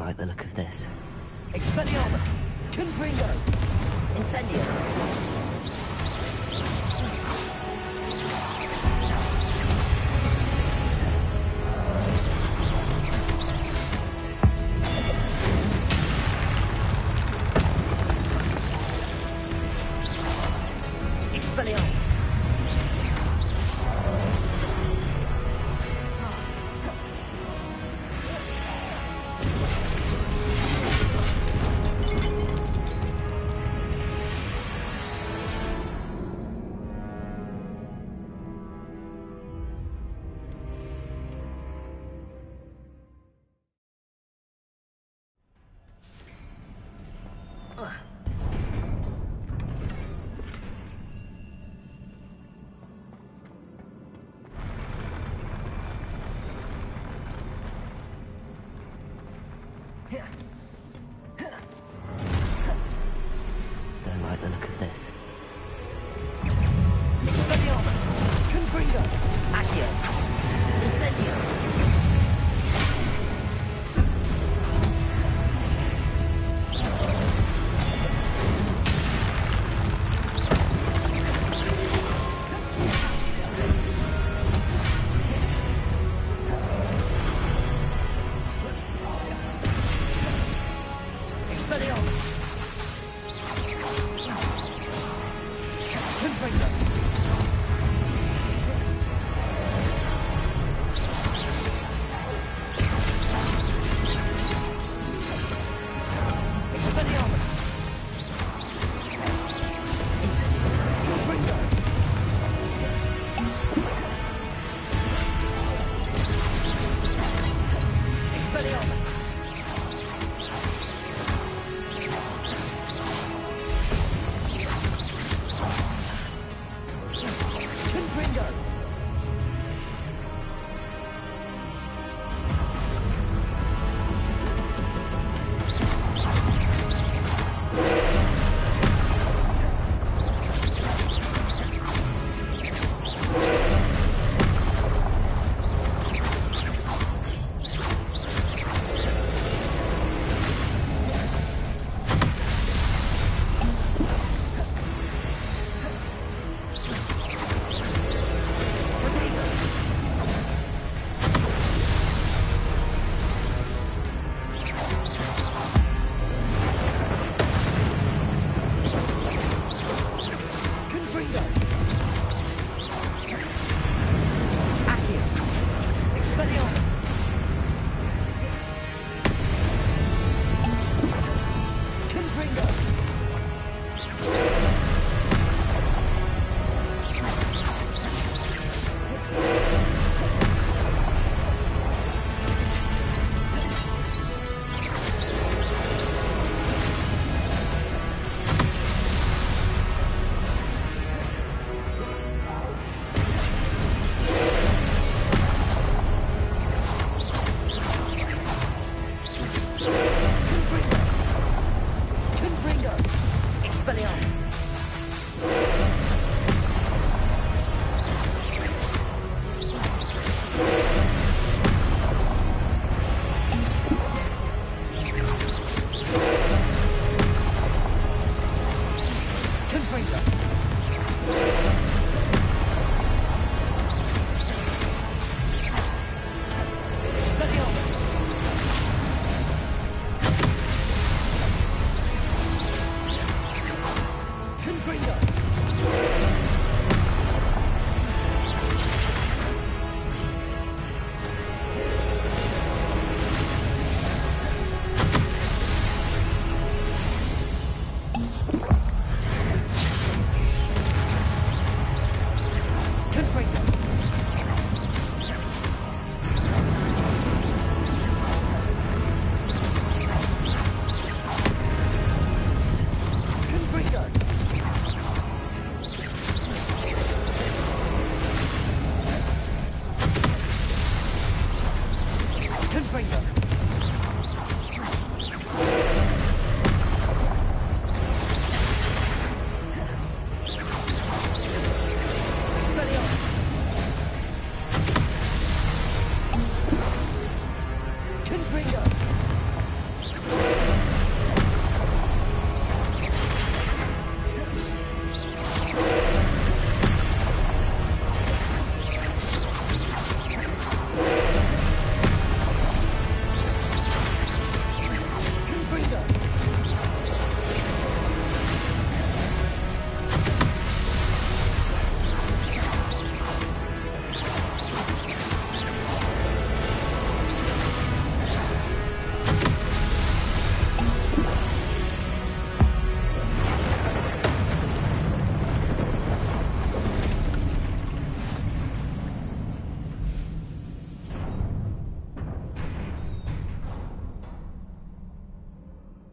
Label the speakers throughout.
Speaker 1: like the look of this.
Speaker 2: Expelliarmus! Confringo! Incendio! Expelliarmus!
Speaker 1: Don't like the look of this.
Speaker 2: Expelliarmus! Confringo! Accio! Incendio! Expelliarmus! Confringo! Expelliarmus! Incendio! Confringo! Expelliarmus! Confringo! Confringo! Accio! Expelliarmus! Confringo! Confringo! Expelliarmus! Confringo! Expelliarmus! Confringo! Confringo! Confringo! Confringo! Expelliarmus! Confringo!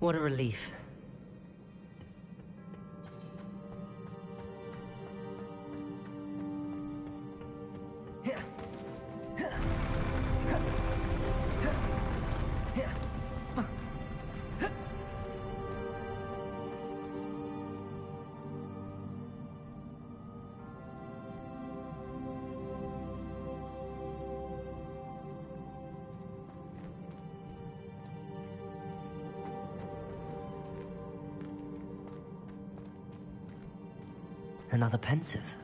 Speaker 1: What a relief. Another pensive.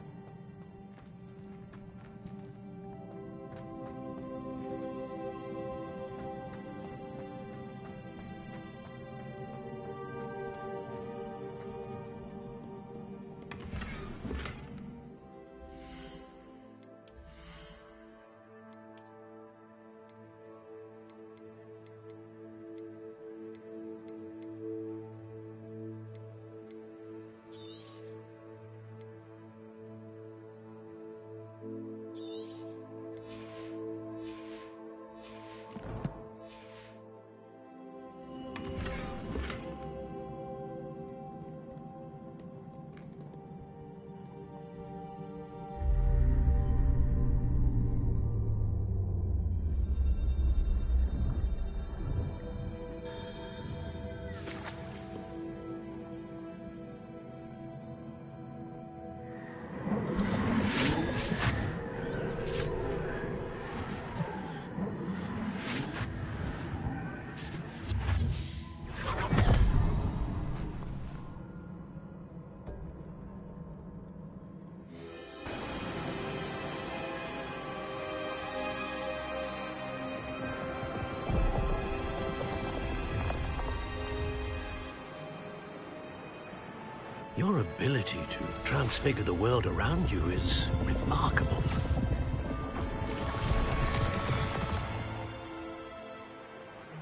Speaker 3: Your ability to transfigure the world around you is remarkable.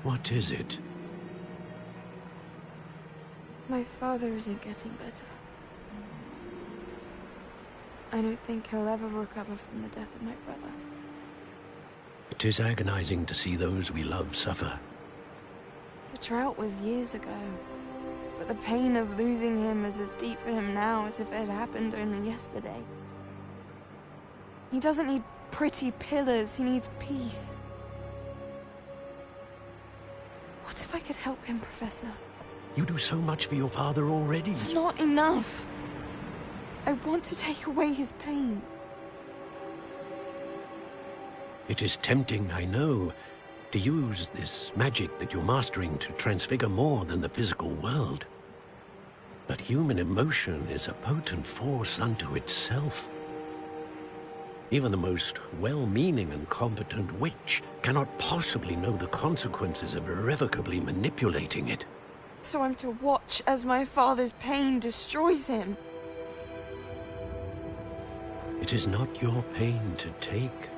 Speaker 3: What is it?
Speaker 4: My father isn't getting better. I don't think he'll ever recover from the death of my brother.
Speaker 3: It is agonizing to see those we love suffer.
Speaker 4: The drought was years ago, but the pain of losing him is as deep for him now as if it had happened only yesterday. He doesn't need pretty pillars, he needs peace. What if I could help him, Professor?
Speaker 3: You do so much for your father already.
Speaker 4: It's not enough. I want to take away his pain.
Speaker 3: It is tempting, I know, to use this magic that you're mastering to transfigure more than the physical world. But human emotion is a potent force unto itself. Even the most well-meaning and competent witch cannot possibly know the consequences of irrevocably manipulating it.
Speaker 4: So I'm to watch as my father's pain destroys him.
Speaker 3: It is not your pain to take.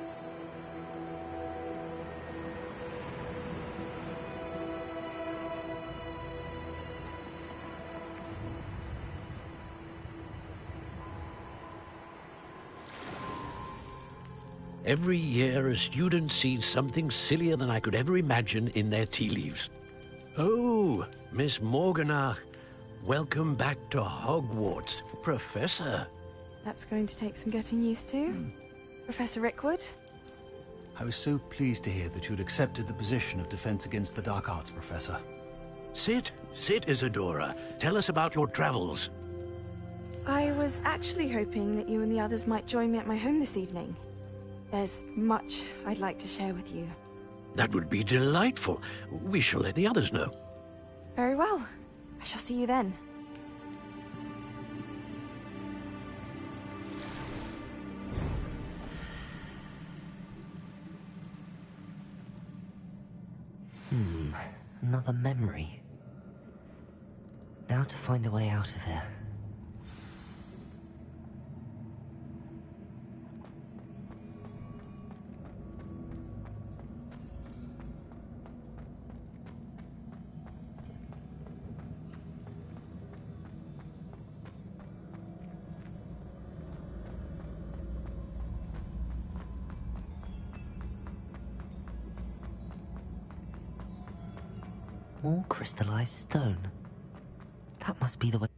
Speaker 3: Every year, a student sees something sillier than I could ever imagine in their tea leaves. Oh, Miss Morganach, welcome back to Hogwarts, Professor.
Speaker 4: That's going to take some getting used to. Professor Rickwood?
Speaker 5: I was so pleased to hear that you'd accepted the position of Defense Against the Dark Arts, Professor.
Speaker 3: Sit, Isadora. Tell us about your travels.
Speaker 4: I was actually hoping that you and the others might join me at my home this evening. There's much I'd like to share with you.
Speaker 3: That would be delightful. We shall let the others know.
Speaker 4: Very well. I shall see you then.
Speaker 1: Another memory. Now to find a way out of here. More crystallized stone. That must be the way.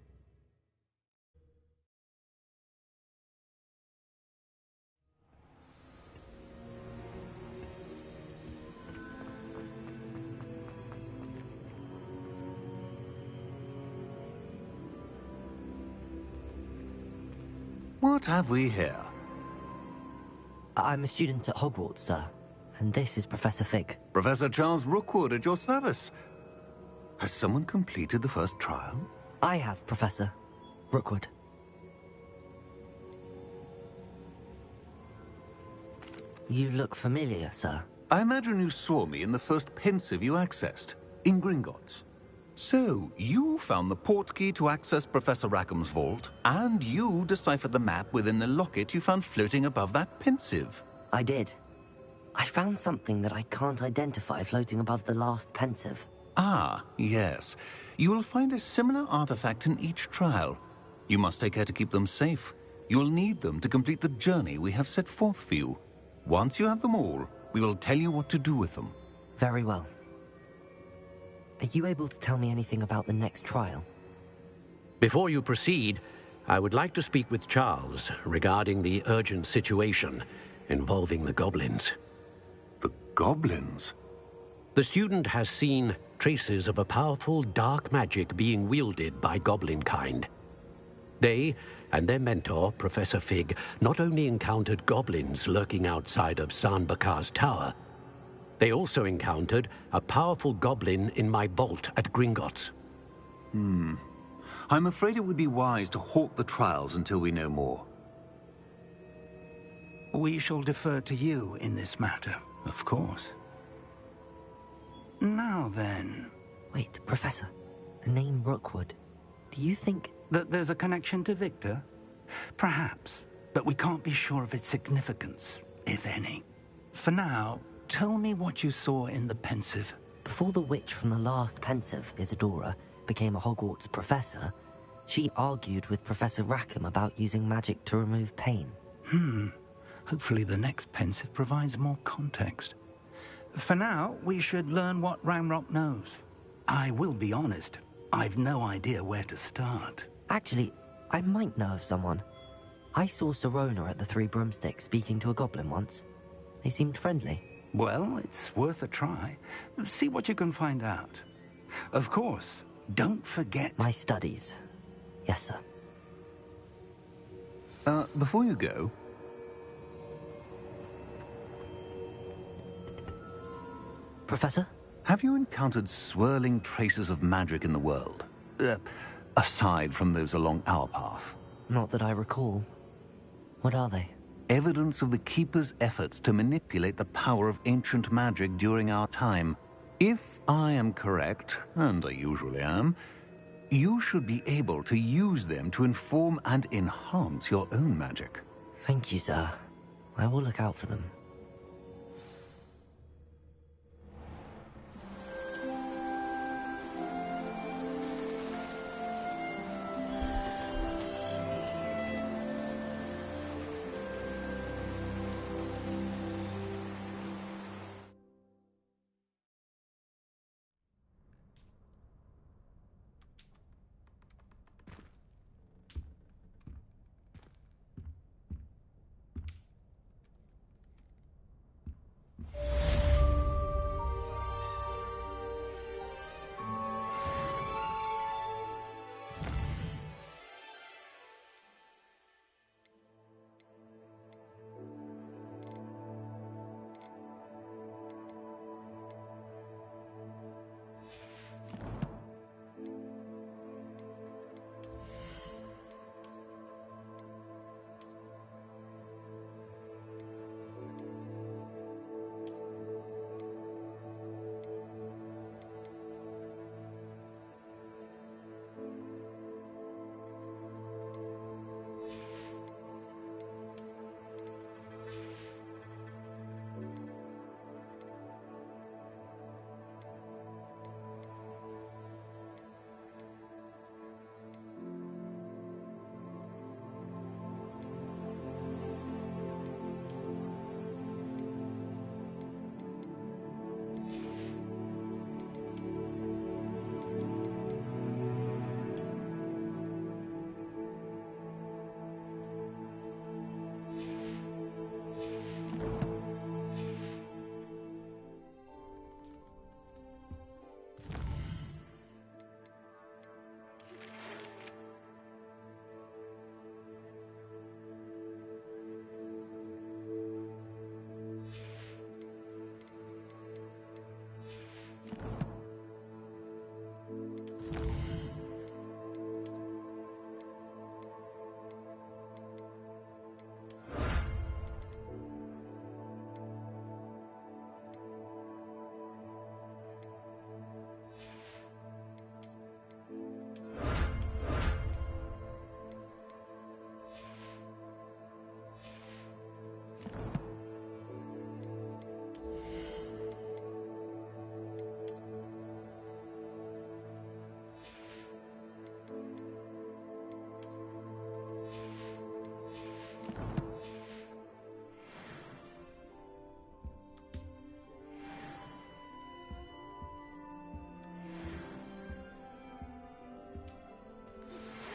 Speaker 5: What have we here?
Speaker 1: I'm a student at Hogwarts, sir. And this is Professor Fig.
Speaker 5: Professor Charles Rookwood at your service. Has someone completed the first trial?
Speaker 1: I have, Professor Rookwood. You look familiar, sir.
Speaker 5: I imagine you saw me in the first pensive you accessed, in Gringotts. So, you found the portkey to access Professor Rackham's vault, and you deciphered the map within the locket you found floating above that pensive.
Speaker 1: I did. I found something that I can't identify floating above the last pensive.
Speaker 5: Ah, yes. You will find a similar artifact in each trial. You must take care to keep them safe. You will need them to complete the journey we have set forth for you. Once you have them all, we will tell you what to do with them.
Speaker 1: Very well. Are you able to tell me anything about the next trial?
Speaker 3: Before you proceed, I would like to speak with Charles regarding the urgent situation involving the goblins.
Speaker 5: The goblins?
Speaker 3: The student has seen traces of a powerful dark magic being wielded by goblin kind. They and their mentor, Professor Fig, not only encountered goblins lurking outside of San Bakar's tower, they also encountered a powerful goblin in my vault at Gringotts.
Speaker 5: I'm afraid it would be wise to halt the trials until we know more.
Speaker 6: We shall defer to you in this matter, of course. Now then...
Speaker 1: Wait, Professor. The name Rookwood. Do you think...
Speaker 6: that there's a connection to Victor? Perhaps, but we can't be sure of its significance, if any. For now, tell me what you saw in the pensive.
Speaker 1: Before the witch from the last pensive, Isadora, became a Hogwarts professor, she argued with Professor Rackham about using magic to remove pain.
Speaker 6: Hopefully the next pensive provides more context. For now, we should learn what Ramrock knows. I will be honest, I've no idea where to start.
Speaker 1: Actually, I might know of someone. I saw Sirona at the Three Broomsticks speaking to a goblin once. They seemed friendly.
Speaker 6: Well, it's worth a try. See what you can find out. Of course, don't forget...
Speaker 1: My studies. Yes, sir.
Speaker 5: Before you go...
Speaker 1: Professor?
Speaker 5: Have you encountered swirling traces of magic in the world? Aside from those along our path?
Speaker 1: Not that I recall. What are they?
Speaker 5: Evidence of the Keeper's efforts to manipulate the power of ancient magic during our time. If I am correct, and I usually am, you should be able to use them to inform and enhance your own magic.
Speaker 1: Thank you, sir. I will look out for them.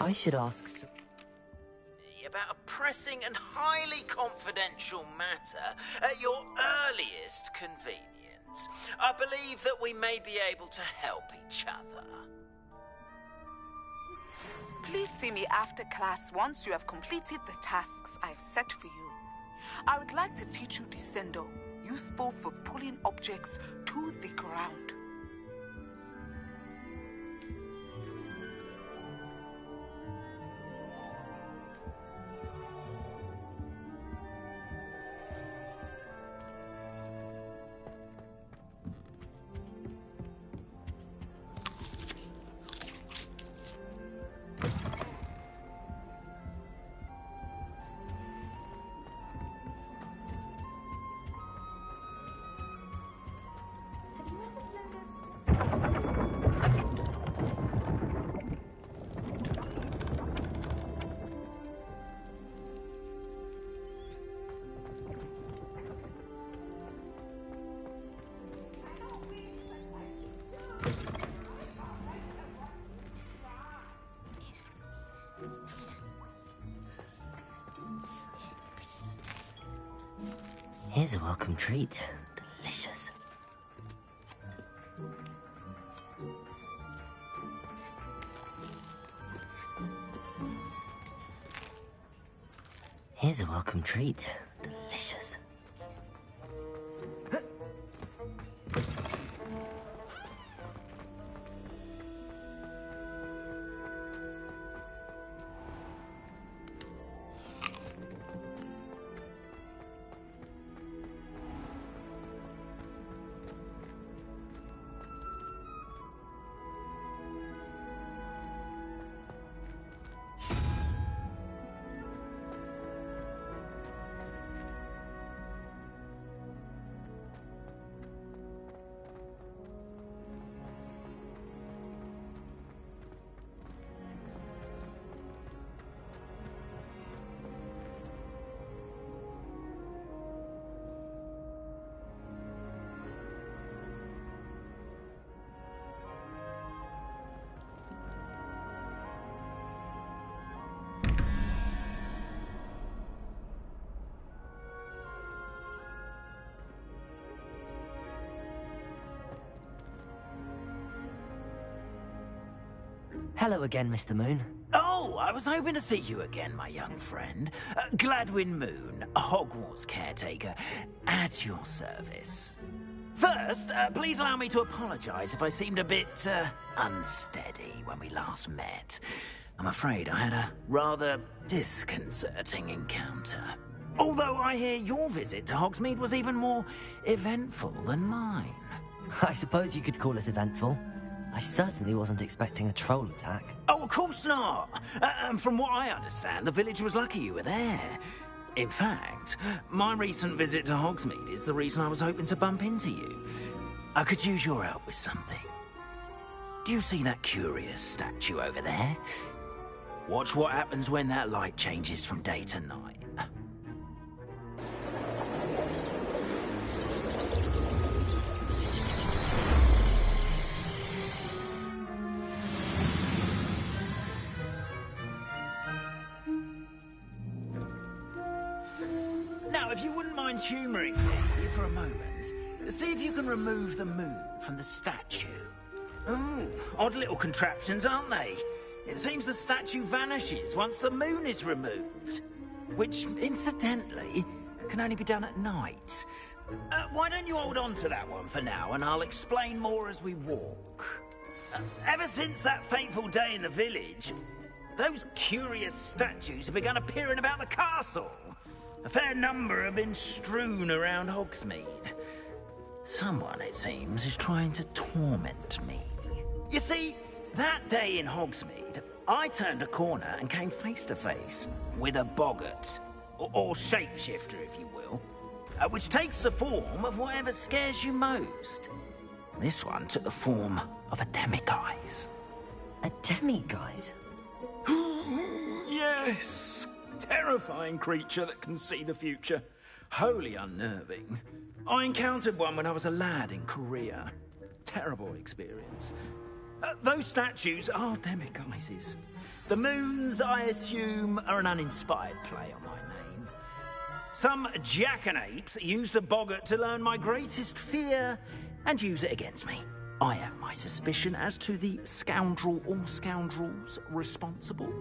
Speaker 1: I should ask...
Speaker 7: About a pressing and highly confidential matter at your earliest convenience. I believe that we may be able to help each other.
Speaker 8: Please see me after class once you have completed the tasks I've set for you. I would like to teach you Descendo, useful for pulling objects to the ground.
Speaker 1: Here's a welcome treat. Delicious. Here's a welcome treat. Delicious. Hello again, Mr. Moon.
Speaker 7: Oh, I was hoping to see you again, my young friend. Gladwin Moon, Hogwarts caretaker, at your service. First, please allow me to apologize if I seemed a bit, unsteady when we last met. I'm afraid I had a rather disconcerting encounter. Although I hear your visit to Hogsmeade was even more eventful than mine.
Speaker 1: I suppose you could call it eventful. I certainly wasn't expecting a troll attack.
Speaker 7: Oh, of course not. And from what I understand, the village was lucky you were there. In fact, my recent visit to Hogsmeade is the reason I was hoping to bump into you. I could use your help with something. Do you see that curious statue over there? Watch what happens when that light changes from day to night. Now, if you wouldn't mind humouring me for a moment, see if you can remove the moon from the statue. Oh, odd little contraptions, aren't they? It seems the statue vanishes once the moon is removed. Which, incidentally, can only be done at night. Why don't you hold on to that one for now, and I'll explain more as we walk. Ever since that fateful day in the village, those curious statues have begun appearing about the castle. A fair number have been strewn around Hogsmeade. Someone, it seems, is trying to torment me. You see, that day in Hogsmeade, I turned a corner and came face to face with a boggart, or shapeshifter, if you will, which takes the form of whatever scares you most. This one took the form of a demiguise.
Speaker 1: A demiguise?
Speaker 7: Yes! Terrifying creature that can see the future. Wholly unnerving. I encountered one when I was a lad in Korea. Terrible experience. Those statues are demiguises. The moons, I assume, are an uninspired play on my name. Some jackanapes used a boggart to learn my greatest fear and use it against me. I have my suspicion as to the scoundrel or scoundrels responsible.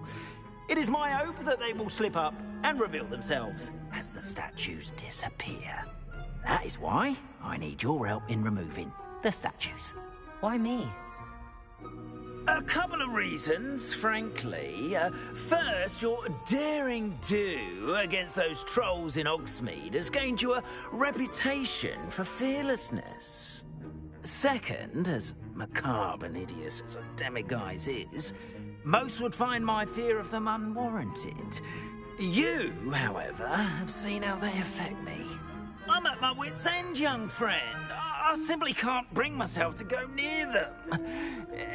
Speaker 7: It is my hope that they will slip up and reveal themselves as the statues disappear. That is why I need your help in removing the statues.
Speaker 1: Why me?
Speaker 7: A couple of reasons, frankly. First, your daring do against those trolls in Hogsmeade has gained you a reputation for fearlessness. Second, as macabre and hideous as a demiguise is, most would find my fear of them unwarranted. You, however, have seen how they affect me. I'm at my wit's end, young friend. I simply can't bring myself to go near them.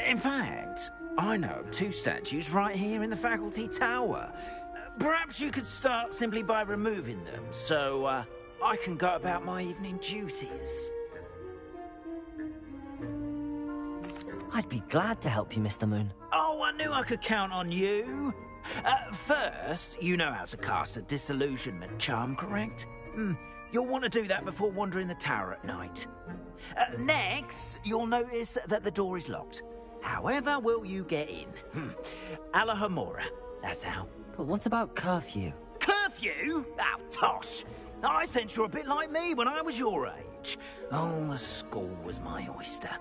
Speaker 7: In fact, I know of 2 statues right here in the faculty tower. Perhaps you could start simply by removing them, so I can go about my evening duties.
Speaker 1: I'd be glad to help you, Mr. Moon.
Speaker 7: Oh, I knew I could count on you. First, you know how to cast a disillusionment charm, correct? You'll want to do that before wandering the tower at night. Next, you'll notice that the door is locked. However will you get in? Alahomora, that's how.
Speaker 1: But what about curfew?
Speaker 7: Curfew? Oh, tosh. I sense you're a bit like me when I was your age. Oh, the school was my oyster.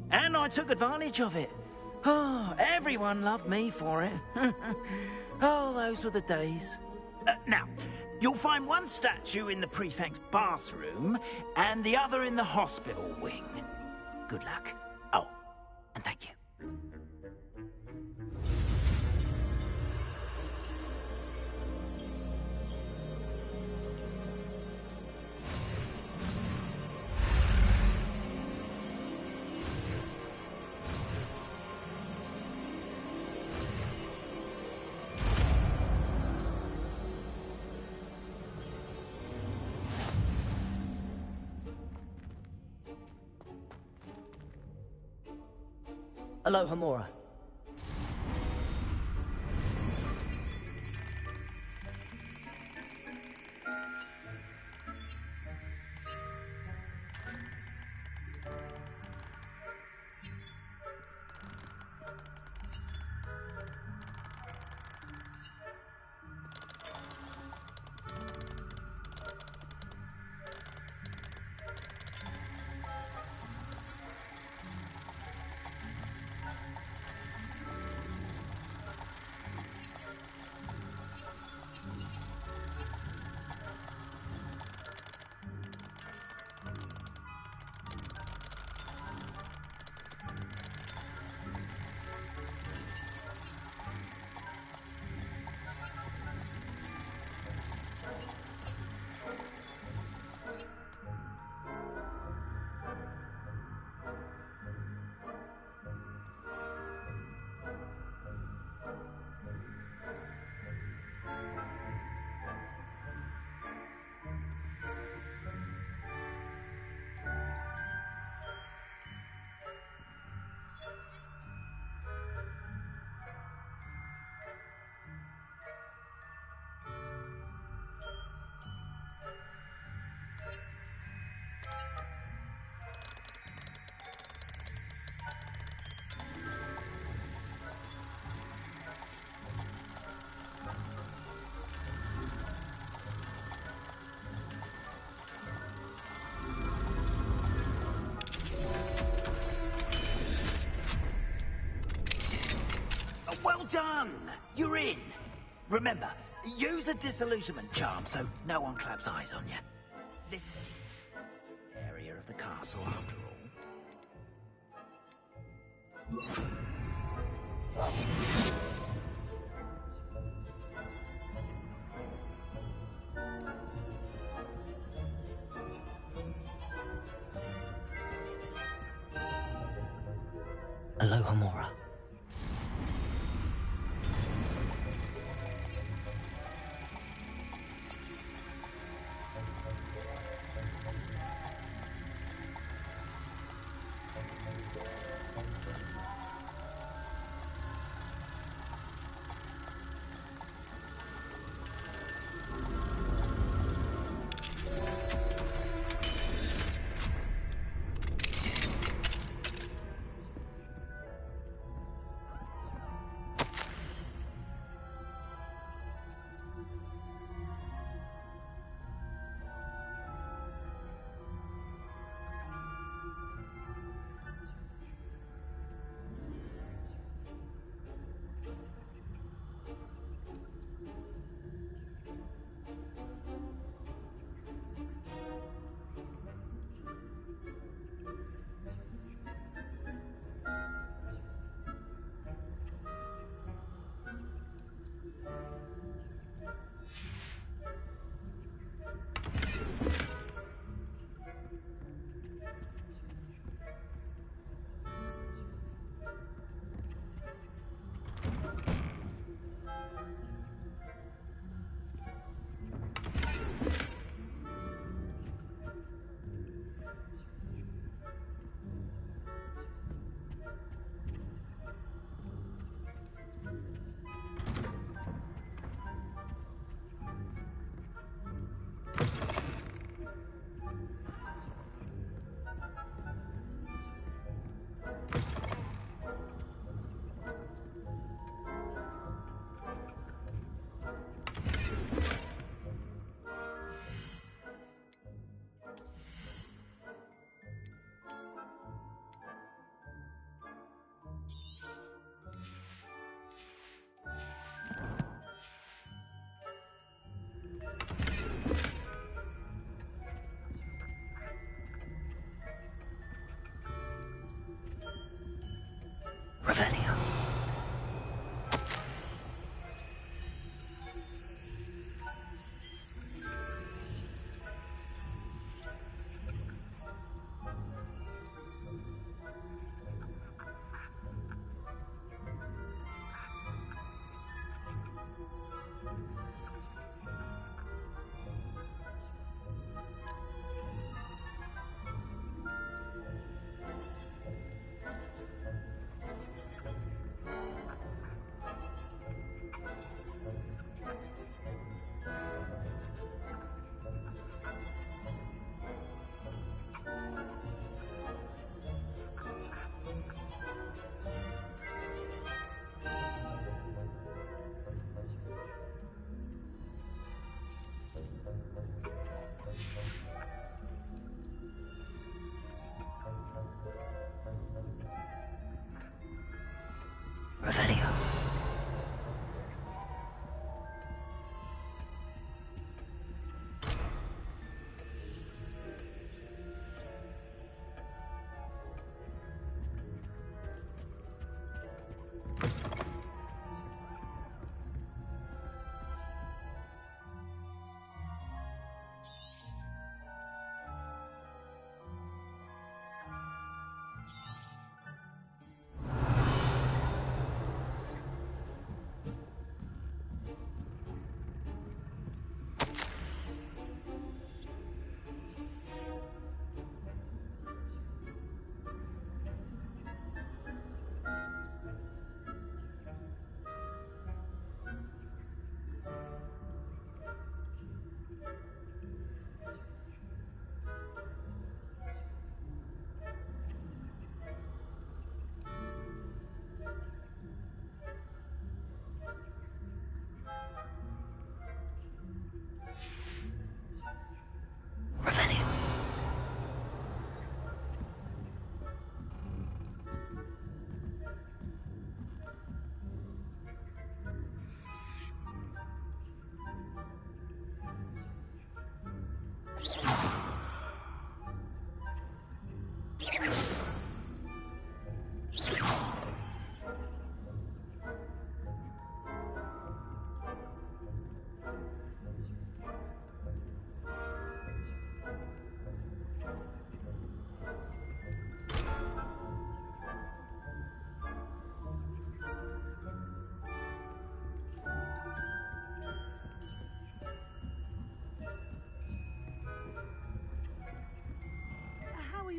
Speaker 7: And I took advantage of it. Oh, everyone loved me for it. Oh, those were the days. Now, you'll find one statue in the prefect's bathroom and the other in the hospital wing. Good luck. Oh, and thank you.
Speaker 1: Alohomora.
Speaker 7: Well done! You're in. Remember, use a disillusionment charm so no one claps eyes on you. This area of the castle, after all.
Speaker 1: Alohomora.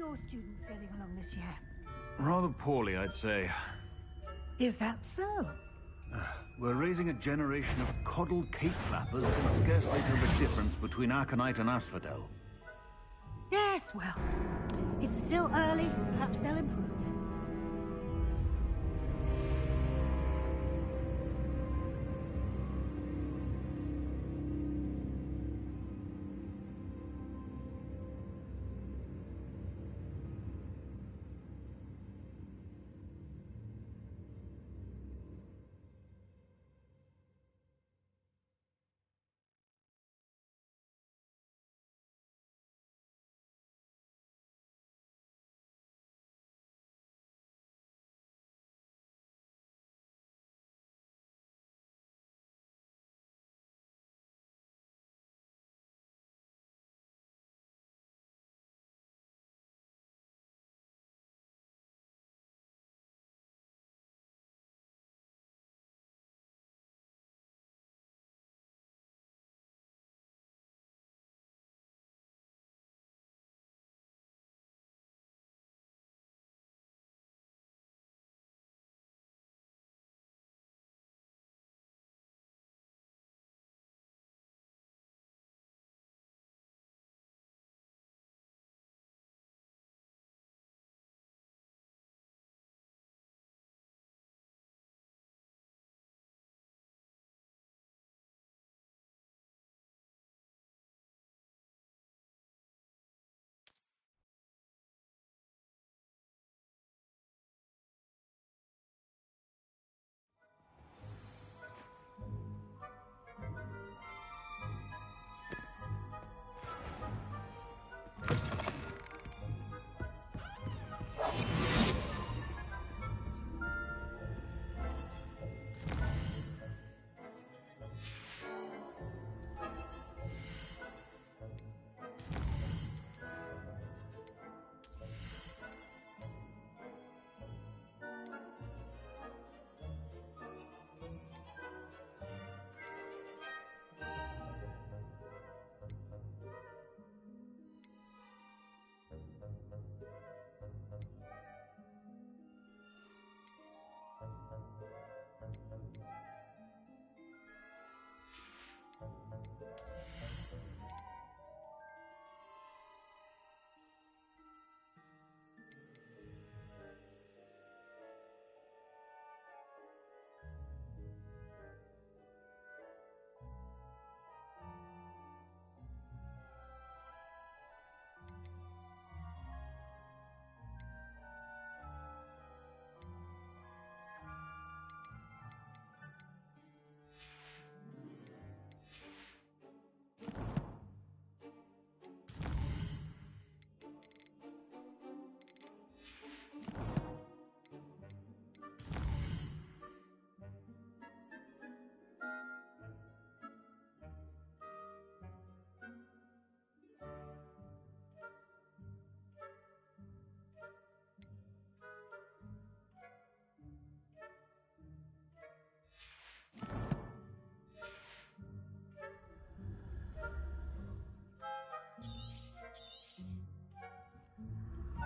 Speaker 9: your students getting along this year?
Speaker 10: Rather poorly, I'd say.
Speaker 9: Is that so?
Speaker 10: We're raising a generation of coddled cape flappers who can scarcely tell the difference between Aconite and Asphodel.
Speaker 9: Yes, well, it's still early. Perhaps they'll improve.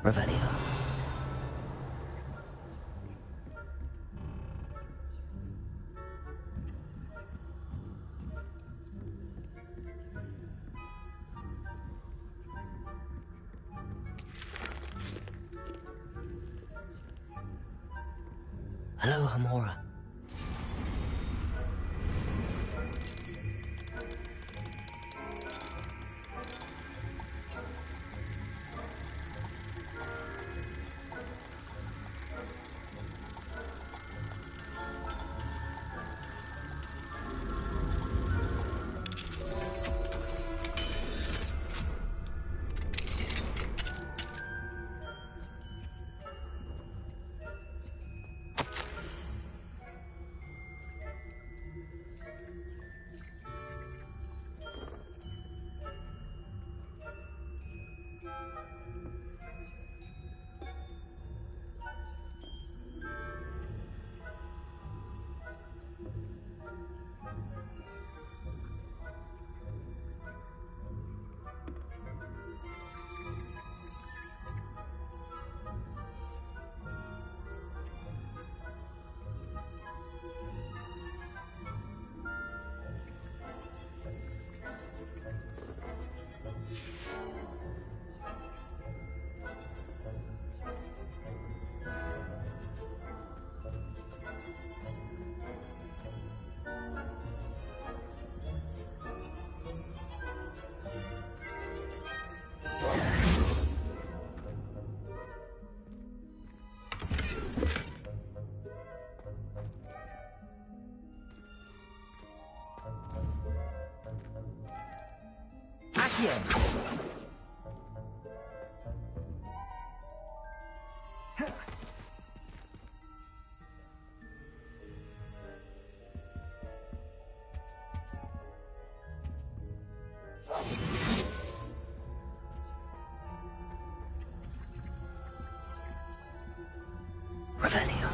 Speaker 1: Revelio. Hello, Hamora. Revelio.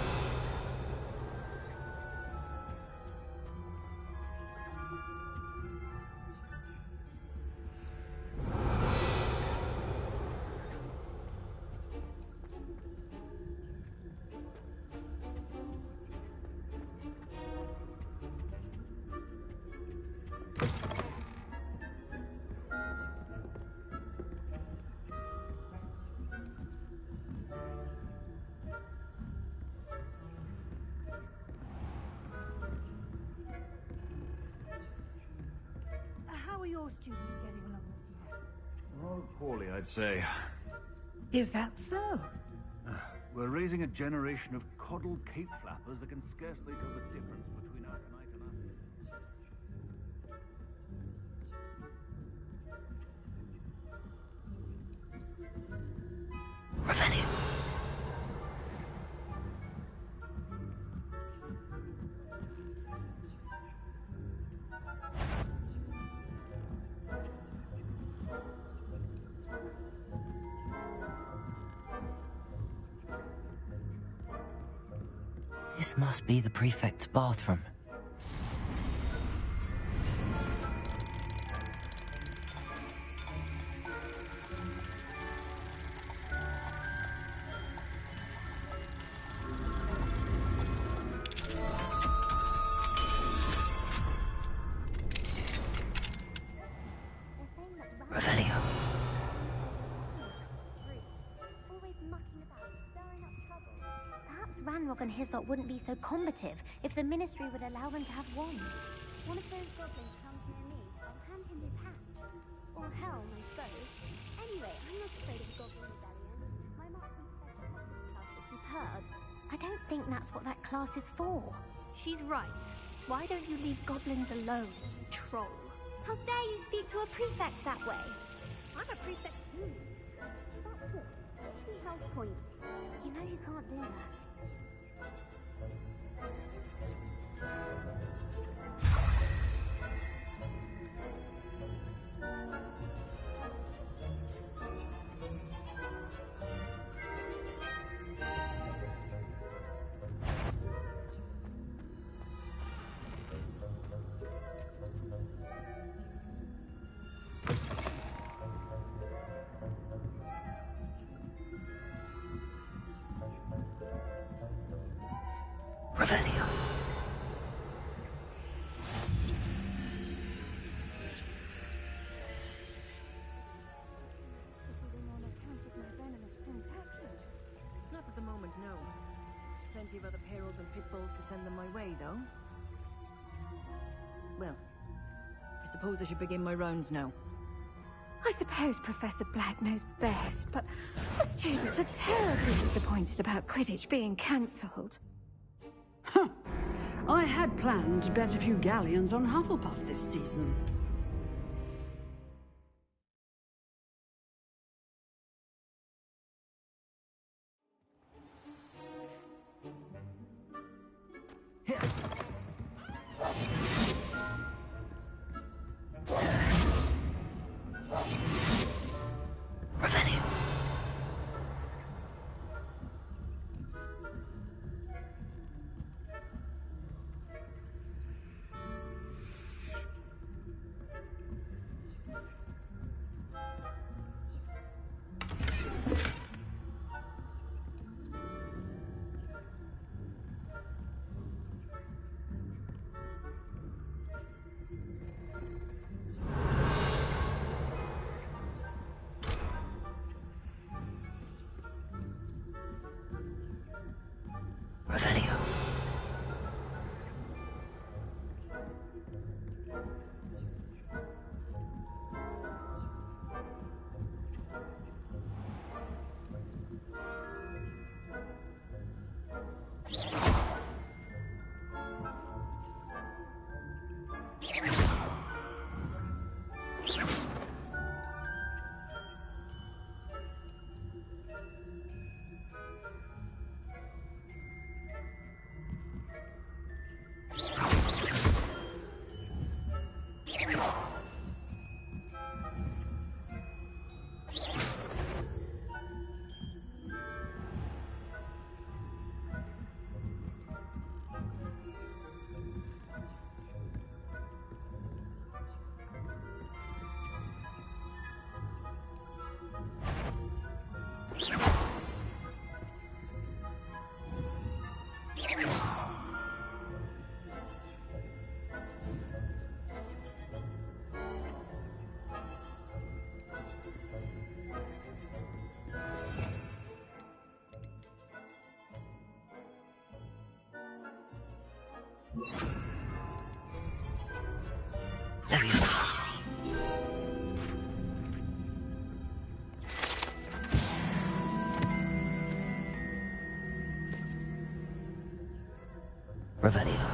Speaker 9: How are your students getting along this year?
Speaker 10: Oh, poorly, I'd say.
Speaker 9: Is that so?
Speaker 10: We're raising a generation of coddled cape flappers that can scarcely tell the difference between Arcanite and
Speaker 1: Revelio. This must be the prefect's bathroom. Revelio.
Speaker 11: Always mucking about, stirring up trouble. Perhaps Ranrock and Hislop wouldn't be so combative if the Ministry would allow them to have wands. One of those goblins comes near me, I'll hand him his hat. Or helm, I suppose. Anyway, I'm not afraid of a goblin rebellion. My marksman professor Hogwarts class is superb. I don't think that's what that class is for.
Speaker 12: She's right. Why don't you leave goblins alone, troll?
Speaker 11: How dare you speak to a prefect that way?
Speaker 12: I'm a prefect too.
Speaker 11: That's it. 2 health points. You know you can't do that.
Speaker 1: Revelio.
Speaker 2: Not at the moment, no. Plenty of other perils and pitfalls to send them my way, though. Well, I suppose I should begin my rounds now.
Speaker 13: I suppose Professor Black knows best, but the students are terribly disappointed about Quidditch being cancelled.
Speaker 14: Huh. I had planned to bet a few galleons on Hufflepuff this season.
Speaker 1: Revelio. Revelio. Leviosa. Revelio.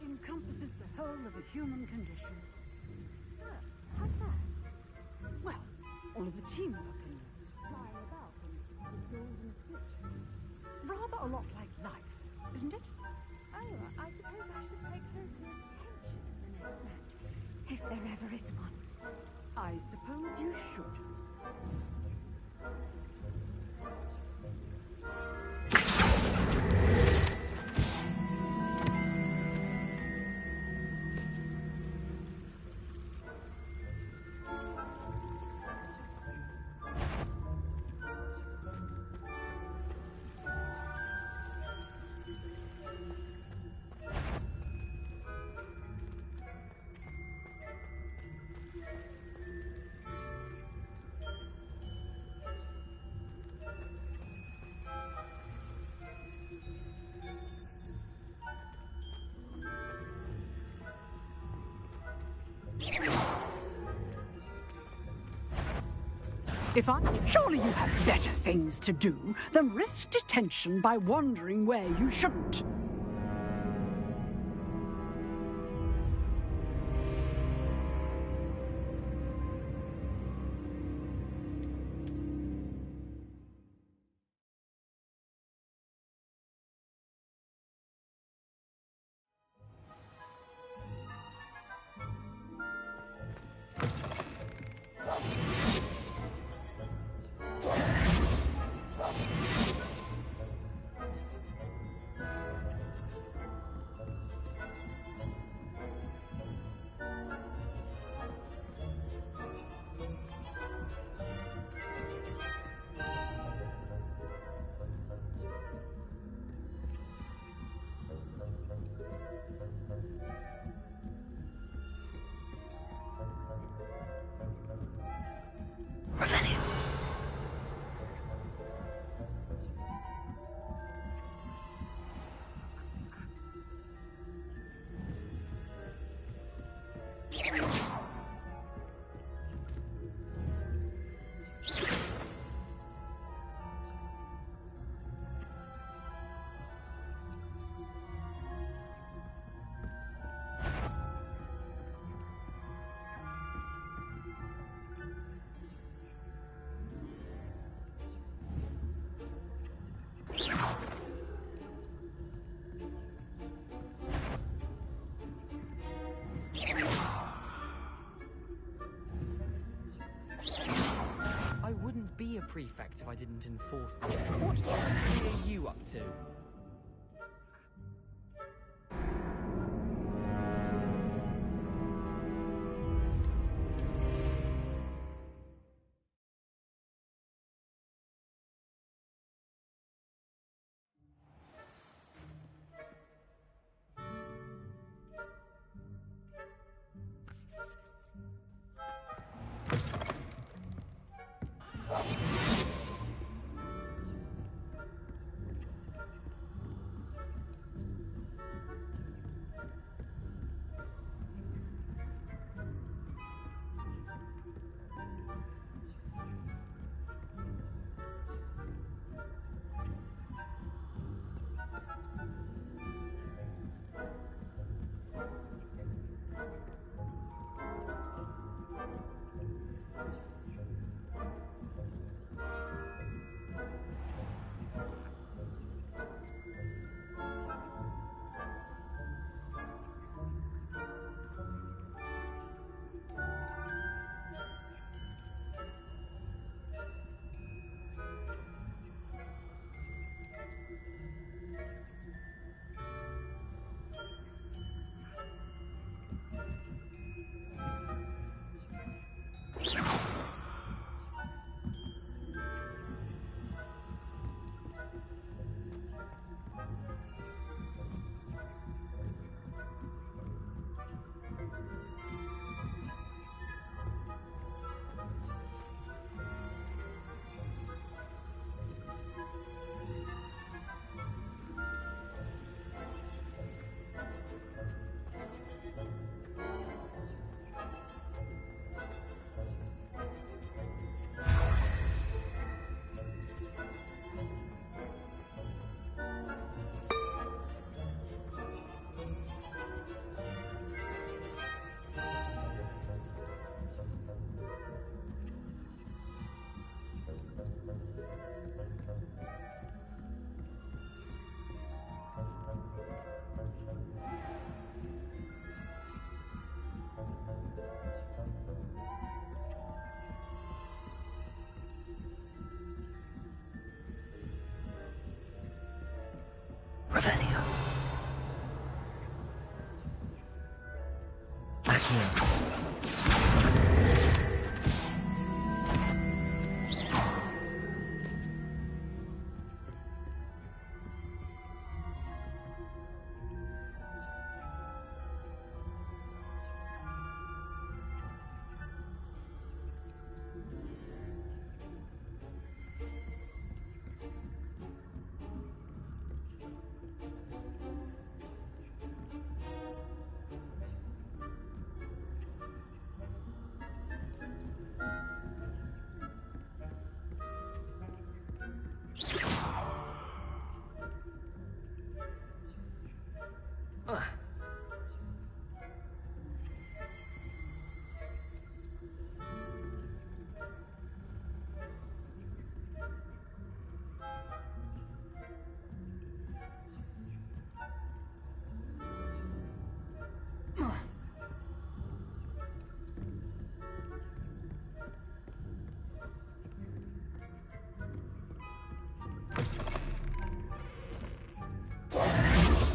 Speaker 14: Encompasses the whole of the human condition.
Speaker 12: How's that?
Speaker 14: Well, all of the teamwork and flying about and the golden switch. Rather a lot like life, isn't it?
Speaker 12: Oh, I suppose I should pay closer attention in the next match, if there ever is one.
Speaker 14: I suppose you should. Surely you have better things to do than risk detention by wandering where you shouldn't.
Speaker 1: Revelio.
Speaker 15: I wouldn't be a prefect if I didn't enforce them. What are you up to?
Speaker 1: Accio.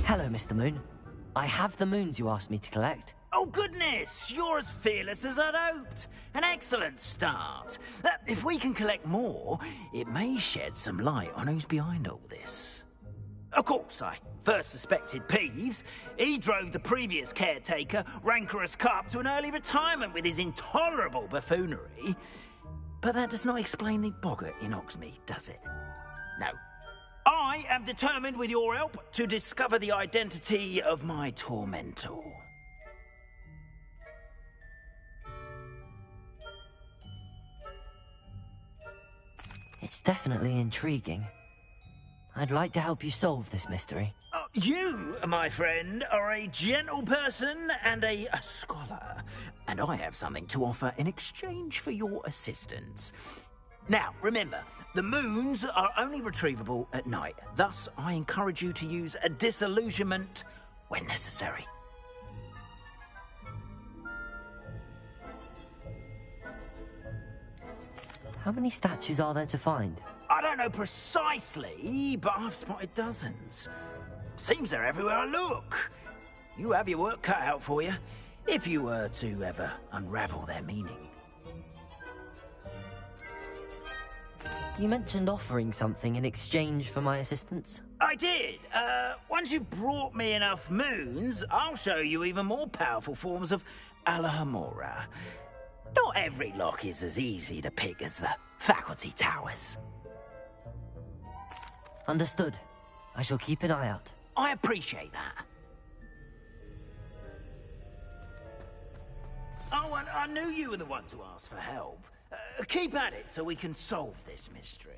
Speaker 1: Hello, Mr. Moon. I have the moons you asked me to collect.
Speaker 7: Oh, goodness! You're as fearless as I'd hoped. An excellent start. If we can collect more, it may shed some light on who's behind all this. Of course, I first suspected Peeves. He drove the previous caretaker, Rancorous Carp, to an early retirement with his intolerable buffoonery. But that does not explain the boggart in Hogsmeade, does it? No. I am determined, with your help, to discover the identity of my tormentor.
Speaker 1: It's definitely intriguing. I'd like to help you solve this mystery.
Speaker 7: You, my friend, are a gentle person and a scholar, and I have something to offer in exchange for your assistance. Now, remember, the moons are only retrievable at night. Thus, I encourage you to use a disillusionment when necessary.
Speaker 1: How many statues are there to find?
Speaker 7: I don't know precisely, but I've spotted dozens. Seems they're everywhere I look. You have your work cut out for you, if you were to ever unravel their meaning.
Speaker 1: You mentioned offering something in exchange for my assistance?
Speaker 7: I did. Once you've brought me enough moons, I'll show you even more powerful forms of Alohomora. Not every lock is as easy to pick as the faculty towers.
Speaker 1: Understood. I shall keep an eye out.
Speaker 7: I appreciate that. Oh, and I knew you were the one to ask for help. Keep at it so we can solve this mystery.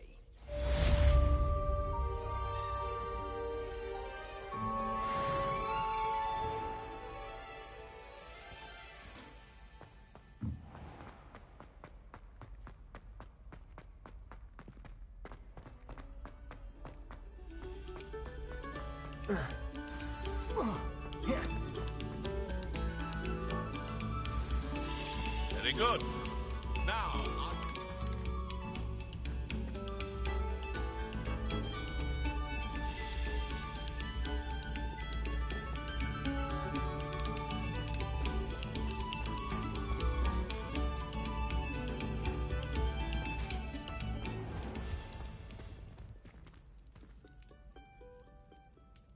Speaker 16: Very good. Now,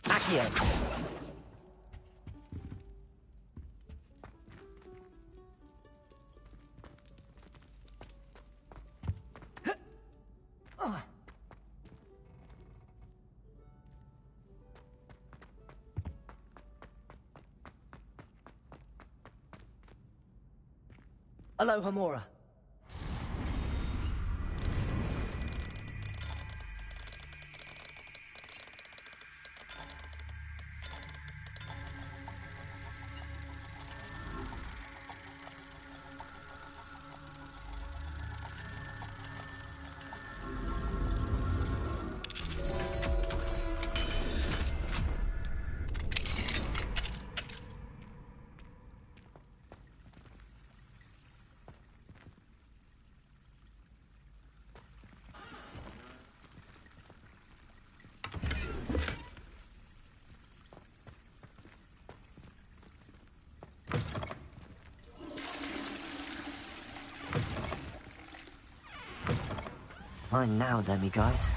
Speaker 1: Accio. Alohomora. Mine now, demiguise.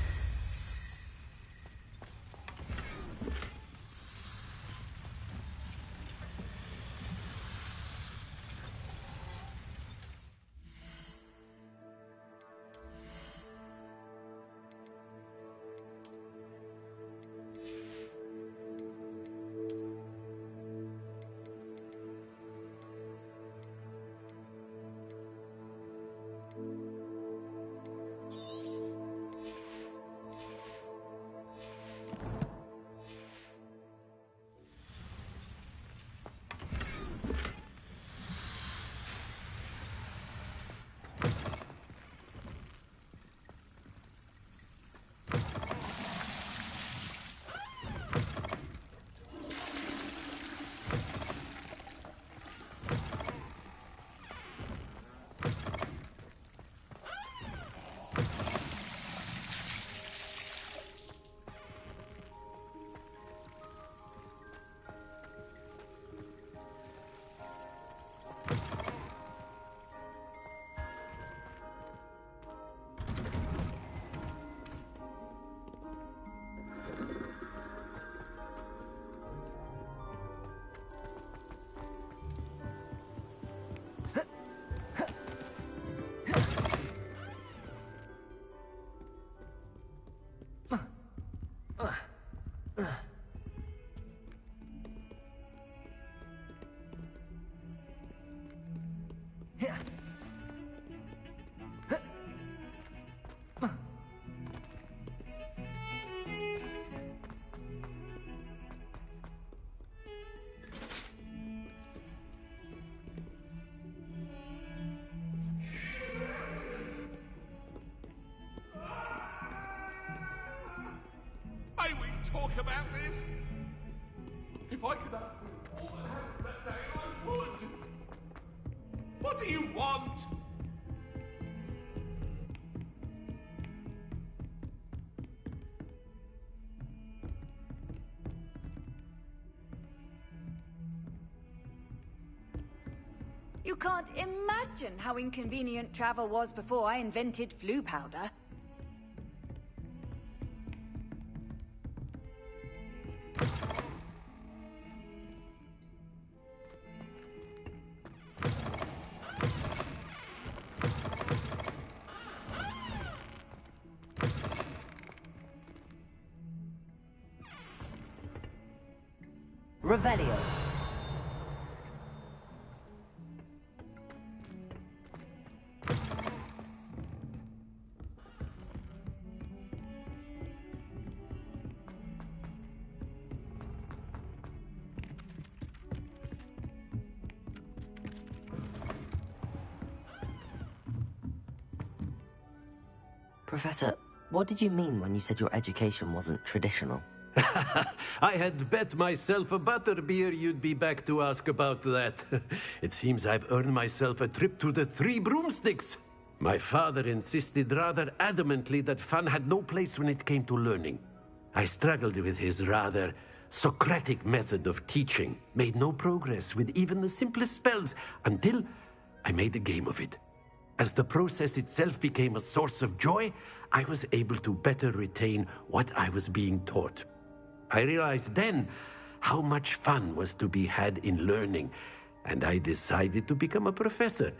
Speaker 16: May we talk about this? If I could have all the help that day, I would. What do you want?
Speaker 17: You can't imagine how inconvenient travel was before I invented flu powder.
Speaker 1: Revelio. Professor, what did you mean when you said your education wasn't traditional?
Speaker 3: I had bet myself a butterbeer you'd be back to ask about that. It seems I've earned myself a trip to the Three Broomsticks. My father insisted rather adamantly that fun had no place when it came to learning. I struggled with his rather Socratic method of teaching, made no progress with even the simplest spells until I made a game of it. As the process itself became a source of joy, I was able to better retain what I was being taught. I realized then how much fun was to be had in learning, and I decided to become a professor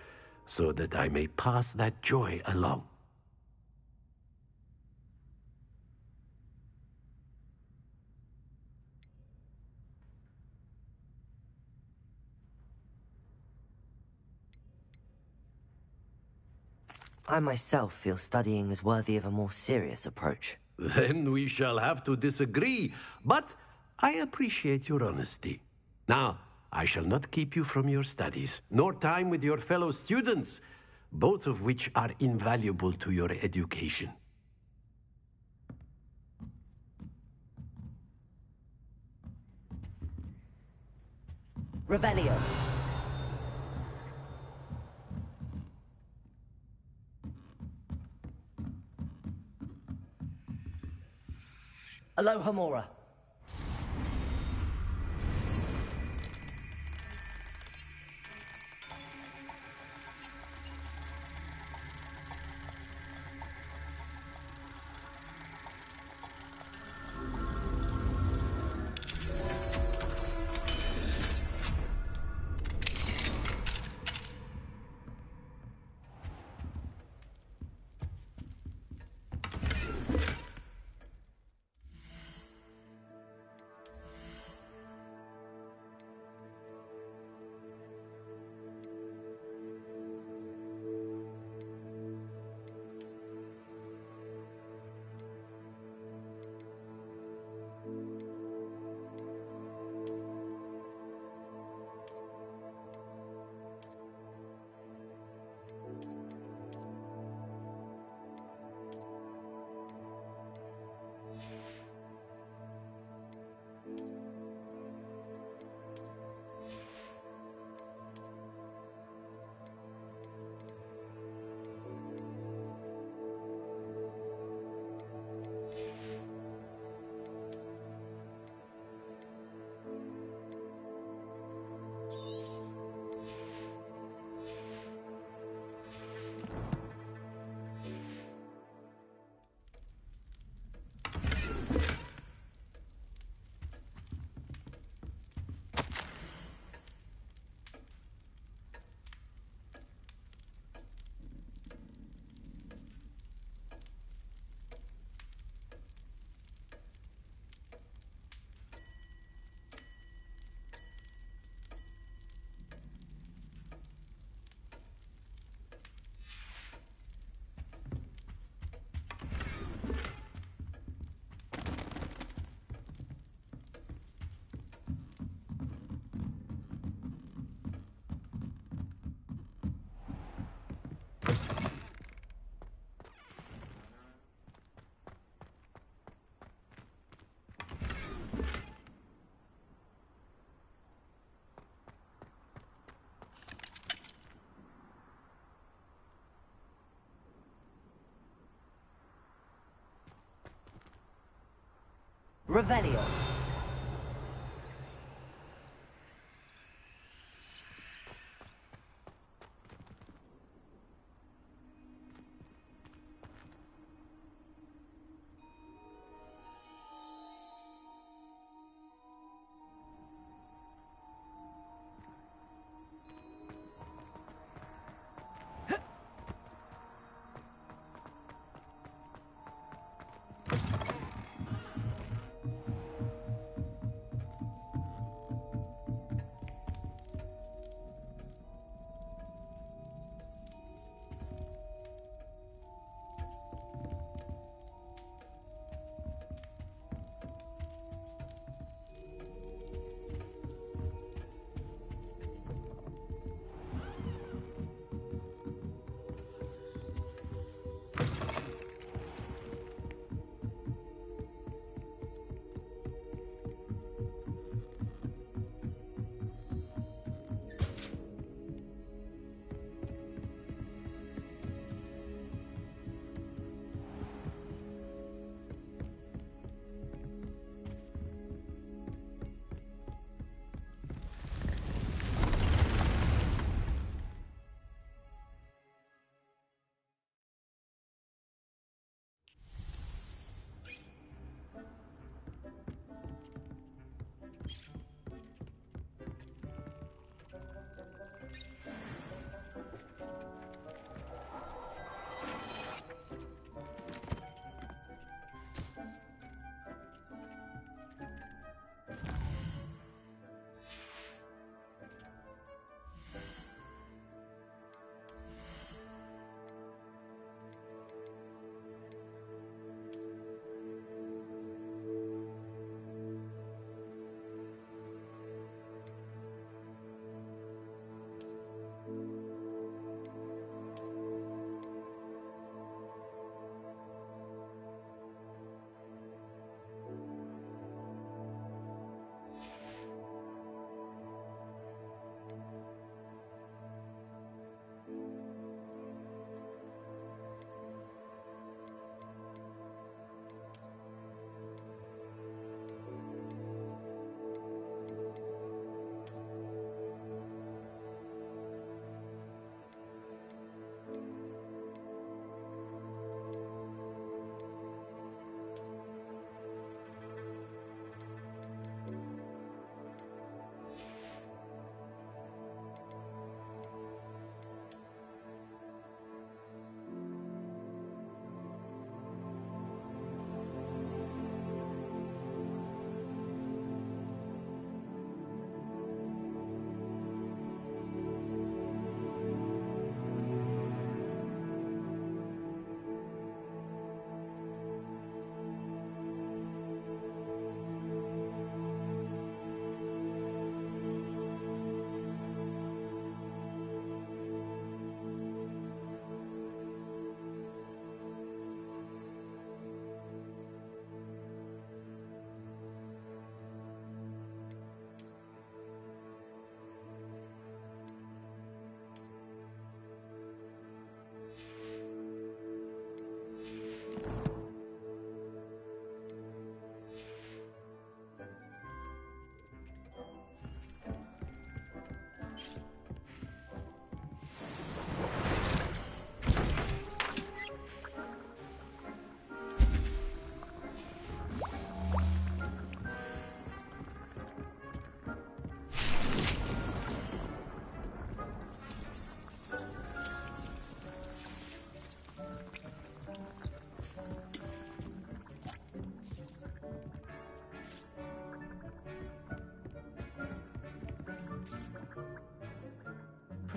Speaker 3: so that I may pass that joy along.
Speaker 1: I myself feel studying is worthy of a more serious approach.
Speaker 3: Then we shall have to disagree, but I appreciate your honesty. Now, I shall not keep you from your studies, nor time with your fellow students, both of which are invaluable to your education.
Speaker 1: Revelio. Alohomora. Revelio.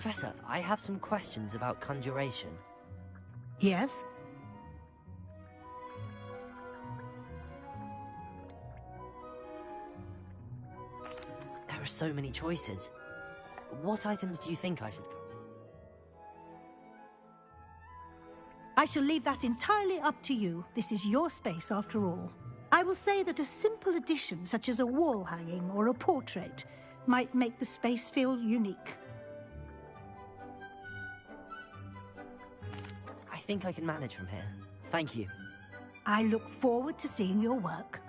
Speaker 1: Professor, I have some questions about conjuration.
Speaker 9: Yes?
Speaker 1: There are so many choices. What items do you think I should conjure?
Speaker 9: I shall leave that entirely up to you. This is your space, after all. I will say that a simple addition, such as a wall hanging or a portrait, might make the space feel unique.
Speaker 1: I think I can manage from here. Thank you.
Speaker 9: I look forward to seeing your work.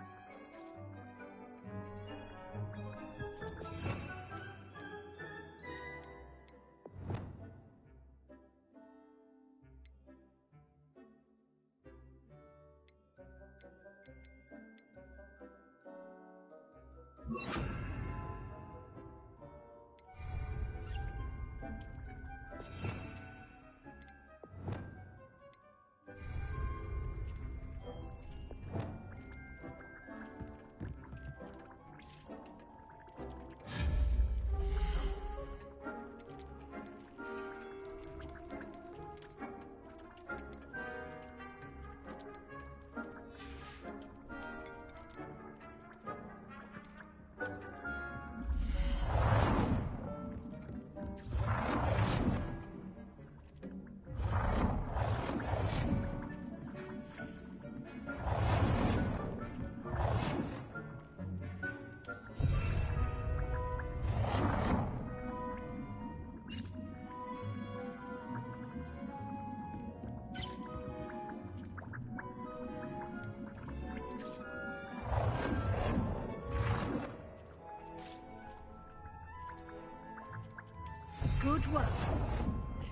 Speaker 9: Good work.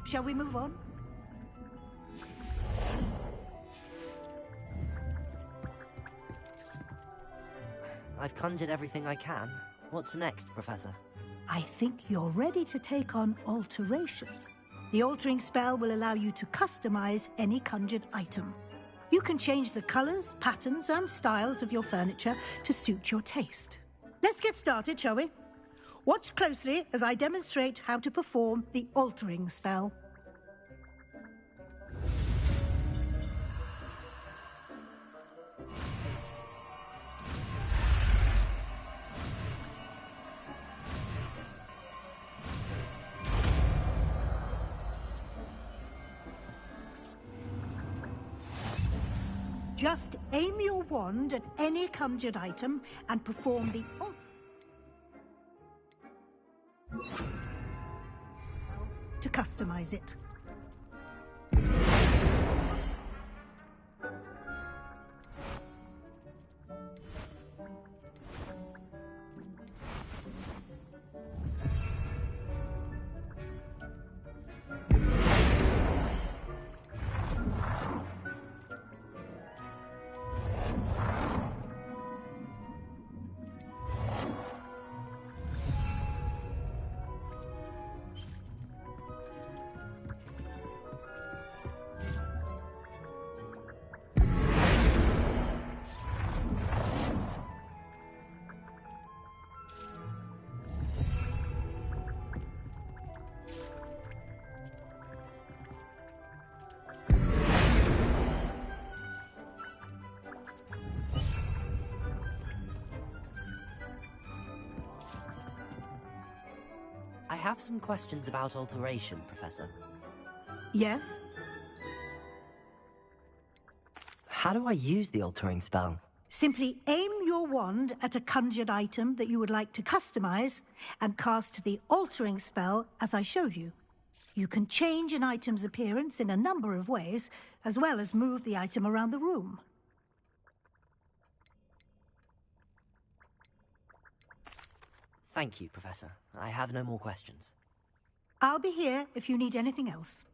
Speaker 9: Shall we move on?
Speaker 1: I've conjured everything I can. What's next, Professor?
Speaker 9: I think you're ready to take on alteration. The altering spell will allow you to customize any conjured item. You can change the colors, patterns, and styles of your furniture to suit your taste. Let's get started, shall we? Watch closely as I demonstrate how to perform the altering spell. Just aim your wand at any conjured item and perform the to customize it.
Speaker 1: I have some questions about alteration, Professor.
Speaker 9: Yes?
Speaker 1: How do I use the altering spell?
Speaker 9: Simply aim your wand at a conjured item that you would like to customize and cast the altering spell as I showed you. You can change an item's appearance in a number of ways, as well as move the item around the room.
Speaker 1: Thank you, Professor. I have no more questions.
Speaker 9: I'll be here if you need anything else.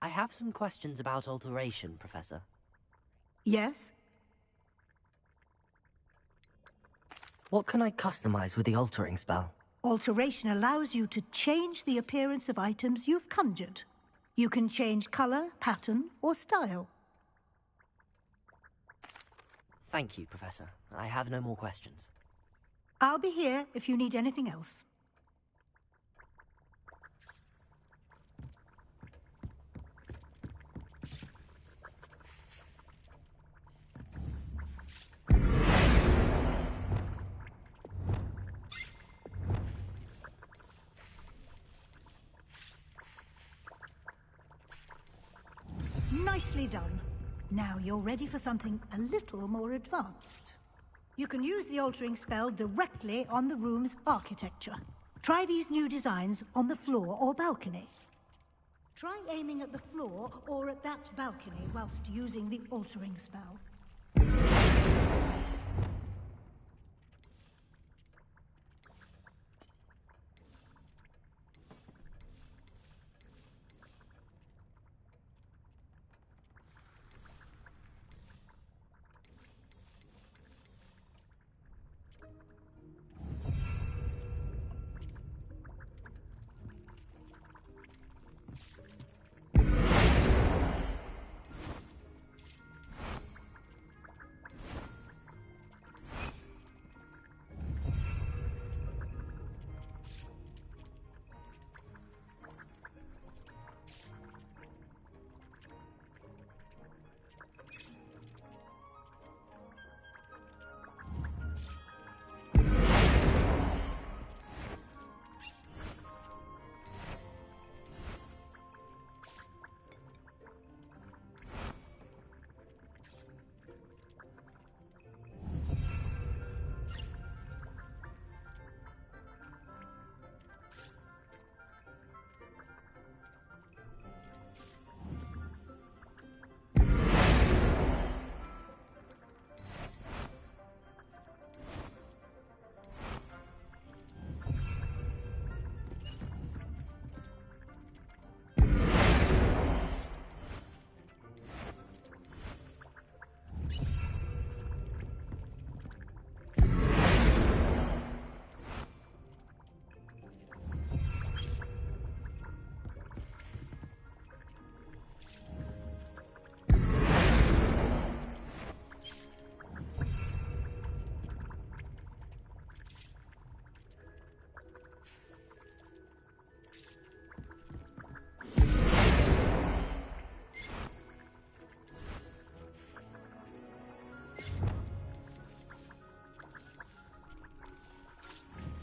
Speaker 1: I have some questions about alteration, Professor.
Speaker 9: Yes?
Speaker 1: What can I customize with the altering spell?
Speaker 9: Alteration allows you to change the appearance of items you've conjured. You can change color, pattern, or style.
Speaker 1: Thank you, Professor. I have no more questions.
Speaker 9: I'll be here if you need anything else. Nicely done. Now you're ready for something a little more advanced. You can use the altering spell directly on the room's architecture. Try these new designs on the floor or balcony. Try aiming at the floor or at that balcony whilst using the altering spell.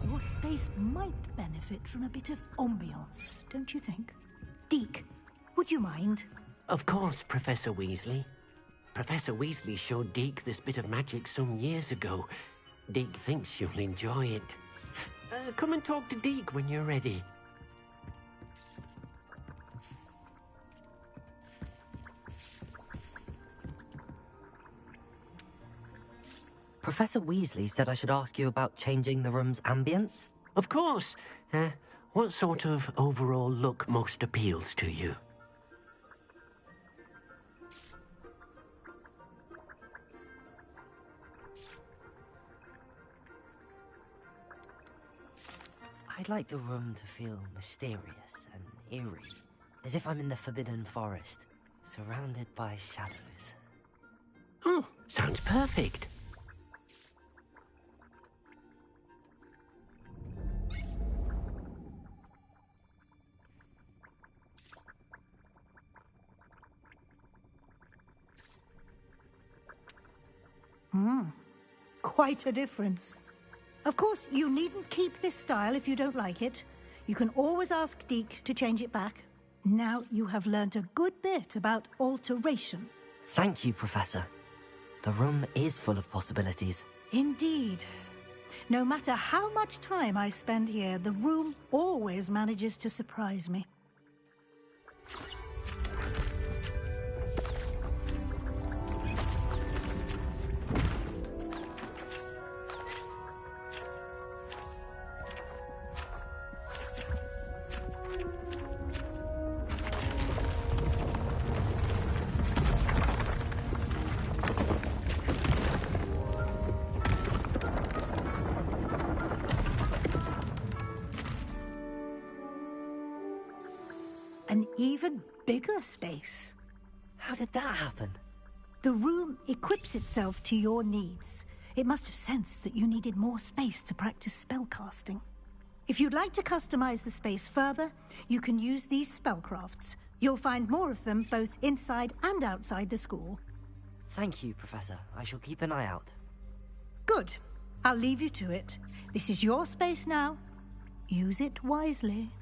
Speaker 9: Your space might benefit from a bit of ambiance, don't you think? Deke, would you mind?
Speaker 3: Of course, Professor Weasley. Professor Weasley showed Deke this bit of magic some years ago. Deke thinks you'll enjoy it. Come and talk to Deke when you're ready.
Speaker 1: Professor Weasley said I should ask you about changing the room's ambience?
Speaker 3: Of course. What sort of overall look most appeals to you?
Speaker 1: I'd like the room to feel mysterious and eerie, as if I'm in the Forbidden Forest, surrounded by shadows.
Speaker 3: Oh, sounds perfect.
Speaker 9: Quite a difference. Of course, you needn't keep this style if you don't like it. You can always ask Deke to change it back. Now you have learnt a good bit about alteration.
Speaker 1: Thank you, Professor. The room is full of possibilities.
Speaker 9: Indeed. No matter how much time I spend here, the room always manages to surprise me. an even bigger space.
Speaker 1: How did that happen?
Speaker 9: The room equips itself to your needs. It must have sensed that you needed more space to practice spellcasting. If you'd like to customize the space further, you can use these spellcrafts. You'll find more of them both inside and outside the school.
Speaker 1: Thank you, Professor. I shall keep an eye out.
Speaker 9: Good. I'll leave you to it. This is your space now. Use it wisely.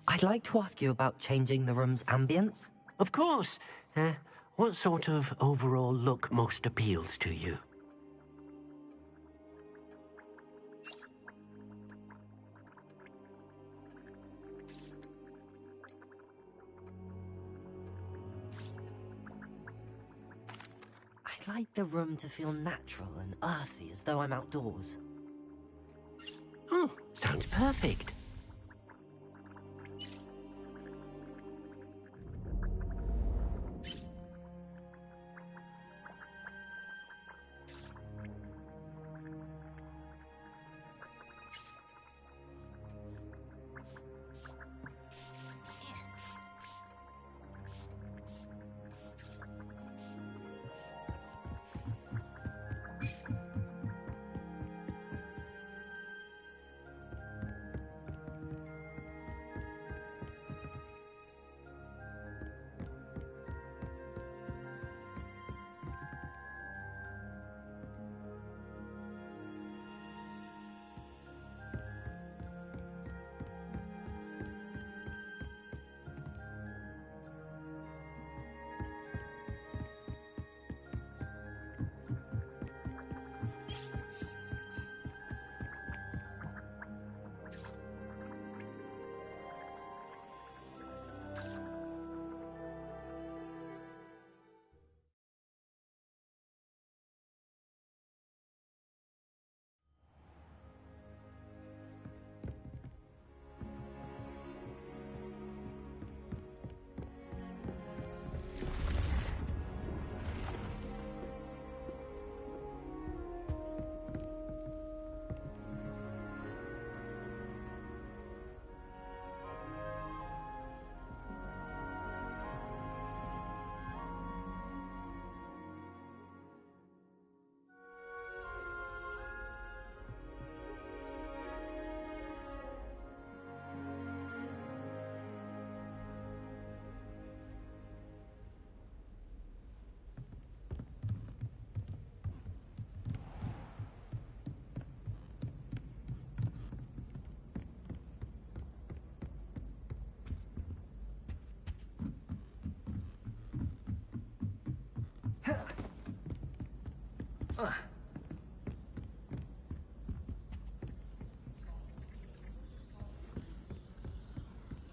Speaker 1: I'd like to ask you about changing the room's ambience.
Speaker 3: Of course. What sort of overall look most appeals to you?
Speaker 1: I'd like the room to feel natural and earthy, as though I'm outdoors.
Speaker 3: Oh, sounds perfect.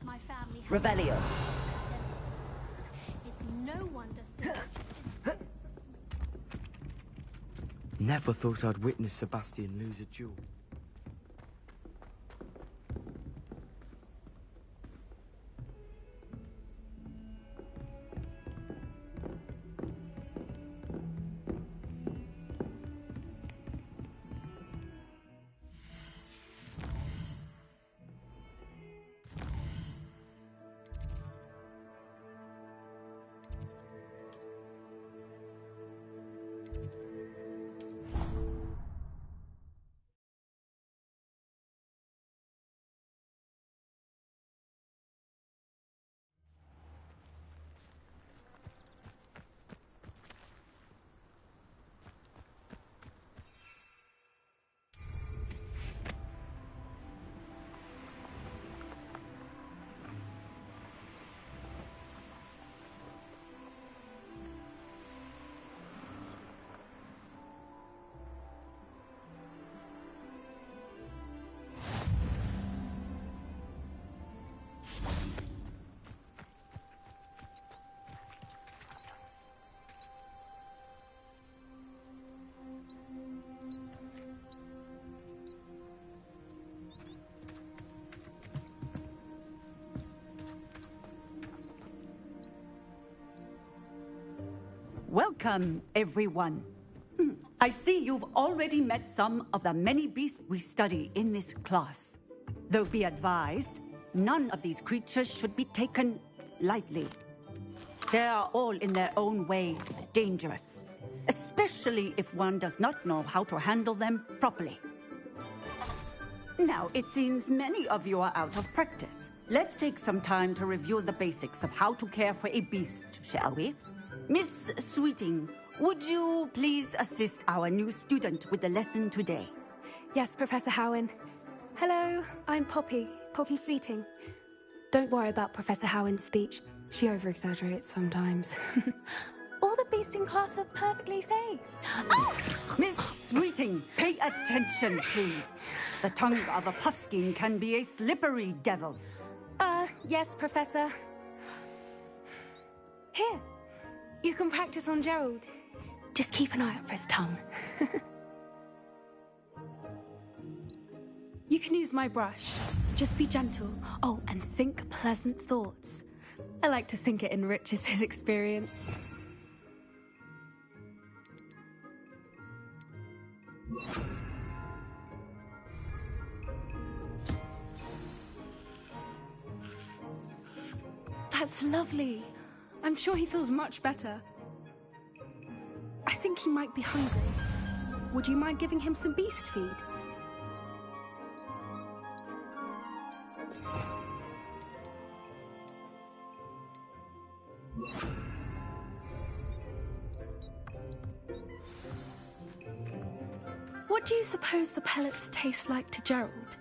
Speaker 12: My family has
Speaker 1: Revelio.
Speaker 12: It's no wonder
Speaker 18: Never thought I'd witness Sebastian lose a duel.
Speaker 17: Welcome, everyone. I see you've already met some of the many beasts we study in this class. Though be advised, none of these creatures should be taken lightly. They are all in their own way dangerous, especially if one does not know how to handle them properly. Now, it seems many of you are out of practice. Let's take some time to review the basics of how to care for a beast, shall we? Miss Sweeting, would you please assist our new student with the lesson today?
Speaker 19: Yes, Professor Howen. Hello, I'm Poppy Sweeting. Don't worry about Professor Howen's speech. She over-exaggerates sometimes. All the beasts in class are perfectly safe.
Speaker 17: Oh! Miss Sweeting, pay attention, please. The tongue of a puffskein can be a slippery devil.
Speaker 19: Yes, Professor. Here, you can practice on Gerald. Just keep an eye out for his tongue. You can use my brush. Just be gentle. Oh, and think pleasant thoughts. I like to think it enriches his experience. That's lovely. I'm sure he feels much better. I think he might be hungry. Would you mind giving him some beast feed? What do you suppose the pellets taste like to Gerald?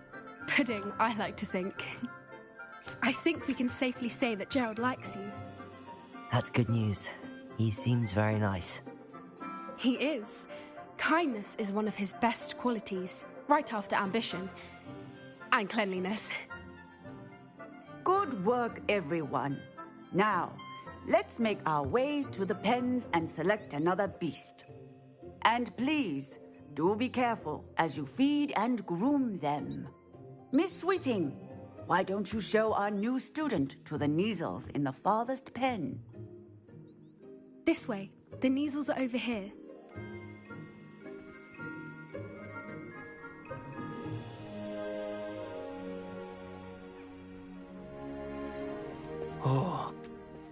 Speaker 19: Pudding, I like to think. I think we can safely say that Gerald likes you.
Speaker 1: That's good news. He seems very nice.
Speaker 19: He is. Kindness is one of his best qualities, right after ambition. And cleanliness.
Speaker 17: Good work, everyone. Now, let's make our way to the pens and select another beast. And please, do be careful as you feed and groom them. Miss Sweeting, why don't you show our new student to the Neasels in the farthest pen?
Speaker 19: This way. The Neasels are over here.
Speaker 15: Oh,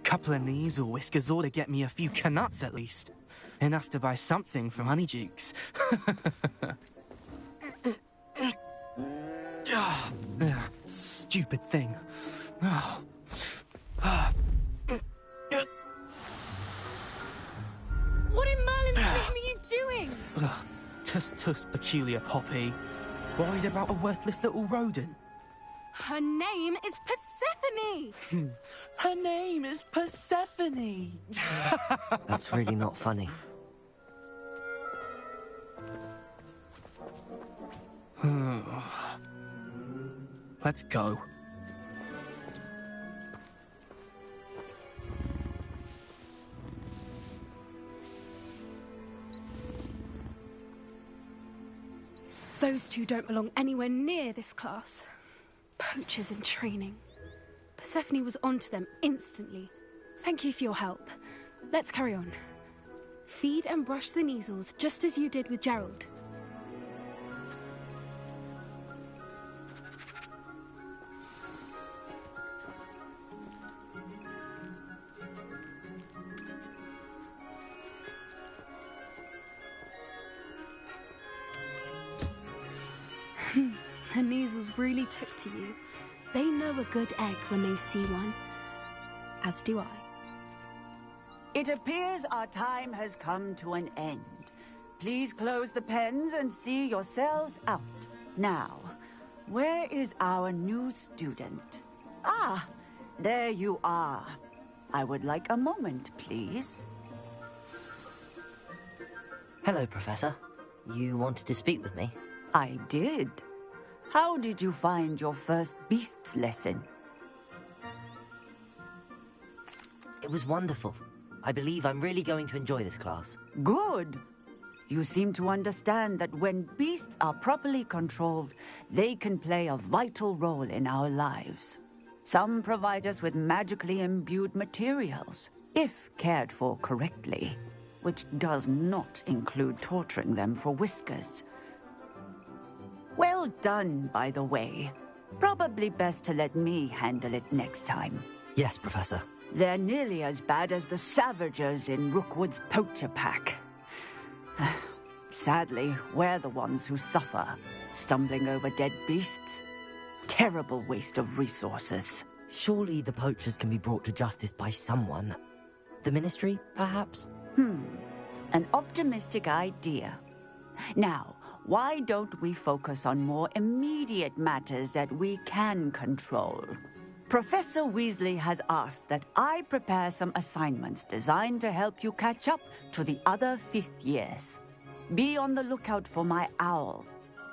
Speaker 15: couple of Neasel whiskers ought to get me a few canuts at least. Enough to buy something from Honeydukes. Stupid thing.
Speaker 19: What in Merlin's name are you doing?
Speaker 15: Tuss, peculiar Poppy. Worried about a worthless little rodent?
Speaker 19: Her name is Persephone!
Speaker 15: Her name is Persephone!
Speaker 1: That's really not funny.
Speaker 15: Let's go.
Speaker 19: Those two don't belong anywhere near this class. Poachers in training. Persephone was onto them instantly. Thank you for your help. Let's carry on. Feed and brush the Neasels just as you did with Gerald. The Neasels really took to you. They know a good egg when they see one. As do I.
Speaker 17: It appears our time has come to an end. Please close the pens and see yourselves out. Now, where is our new student? Ah, there you are. I would like a moment, please.
Speaker 1: Hello, Professor. You wanted to speak with me?
Speaker 17: I did. How did you find your first beasts lesson?
Speaker 1: It was wonderful. I believe I'm really going to enjoy this class.
Speaker 17: Good. You seem to understand that when beasts are properly controlled, they can play a vital role in our lives. Some provide us with magically imbued materials, if cared for correctly, which does not include torturing them for whiskers. Well done, by the way. Probably best to let me handle it next time.
Speaker 1: Yes, Professor.
Speaker 17: They're nearly as bad as the Savagers in Rookwood's poacher pack. Sadly, we're the ones who suffer, stumbling over dead beasts. Terrible waste of resources.
Speaker 1: Surely the poachers can be brought to justice by someone. The Ministry, perhaps?
Speaker 17: An optimistic idea. Now, why don't we focus on more immediate matters that we can control? Professor Weasley has asked that I prepare some assignments designed to help you catch up to the other 5th years. Be on the lookout for my owl.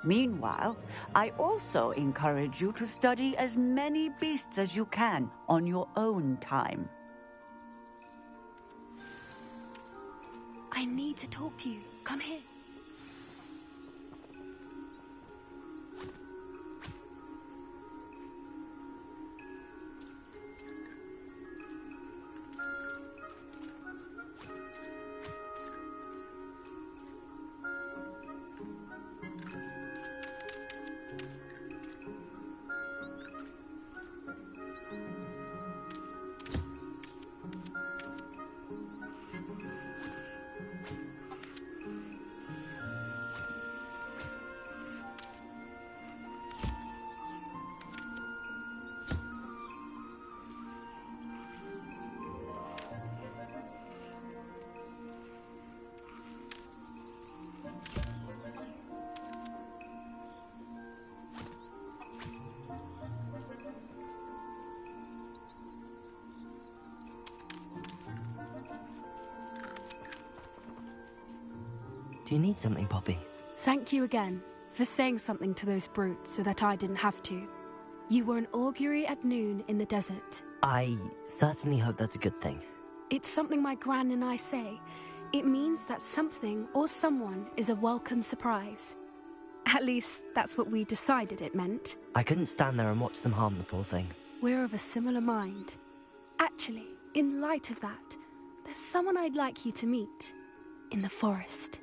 Speaker 17: Meanwhile, I also encourage you to study as many beasts as you can on your own time.
Speaker 19: I need to talk to you. Come here.
Speaker 1: Do you need something, Poppy?
Speaker 19: Thank you again for saying something to those brutes so that I didn't have to. You were an augury at noon in the desert.
Speaker 1: I certainly hope that's a good thing.
Speaker 19: It's something my gran and I say. It means that something or someone is a welcome surprise. At least, that's what we decided it meant.
Speaker 1: I couldn't stand there and watch them harm the poor thing.
Speaker 19: We're of a similar mind. Actually, in light of that, there's someone I'd like you to meet. In the forest.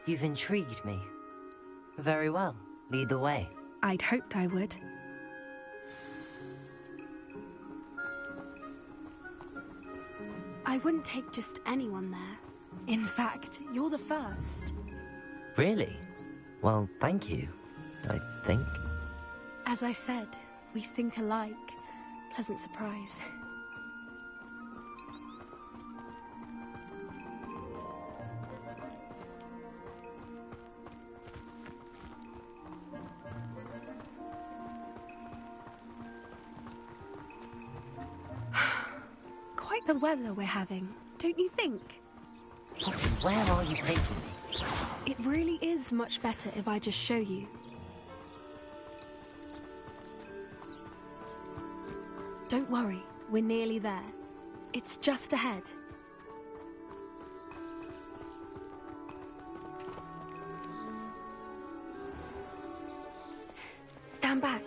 Speaker 1: You've intrigued me. Very well. Lead the way.
Speaker 19: I'd hoped I would. I wouldn't take just anyone there. In fact, you're the first.
Speaker 1: Really? Well, thank you, I think.
Speaker 19: As I said, we think alike. Pleasant surprise. Quite the weather we're having, don't you think?
Speaker 1: Where are you taking me?
Speaker 19: It really is much better if I just show you. Don't worry, we're nearly there. It's just ahead. Stand back.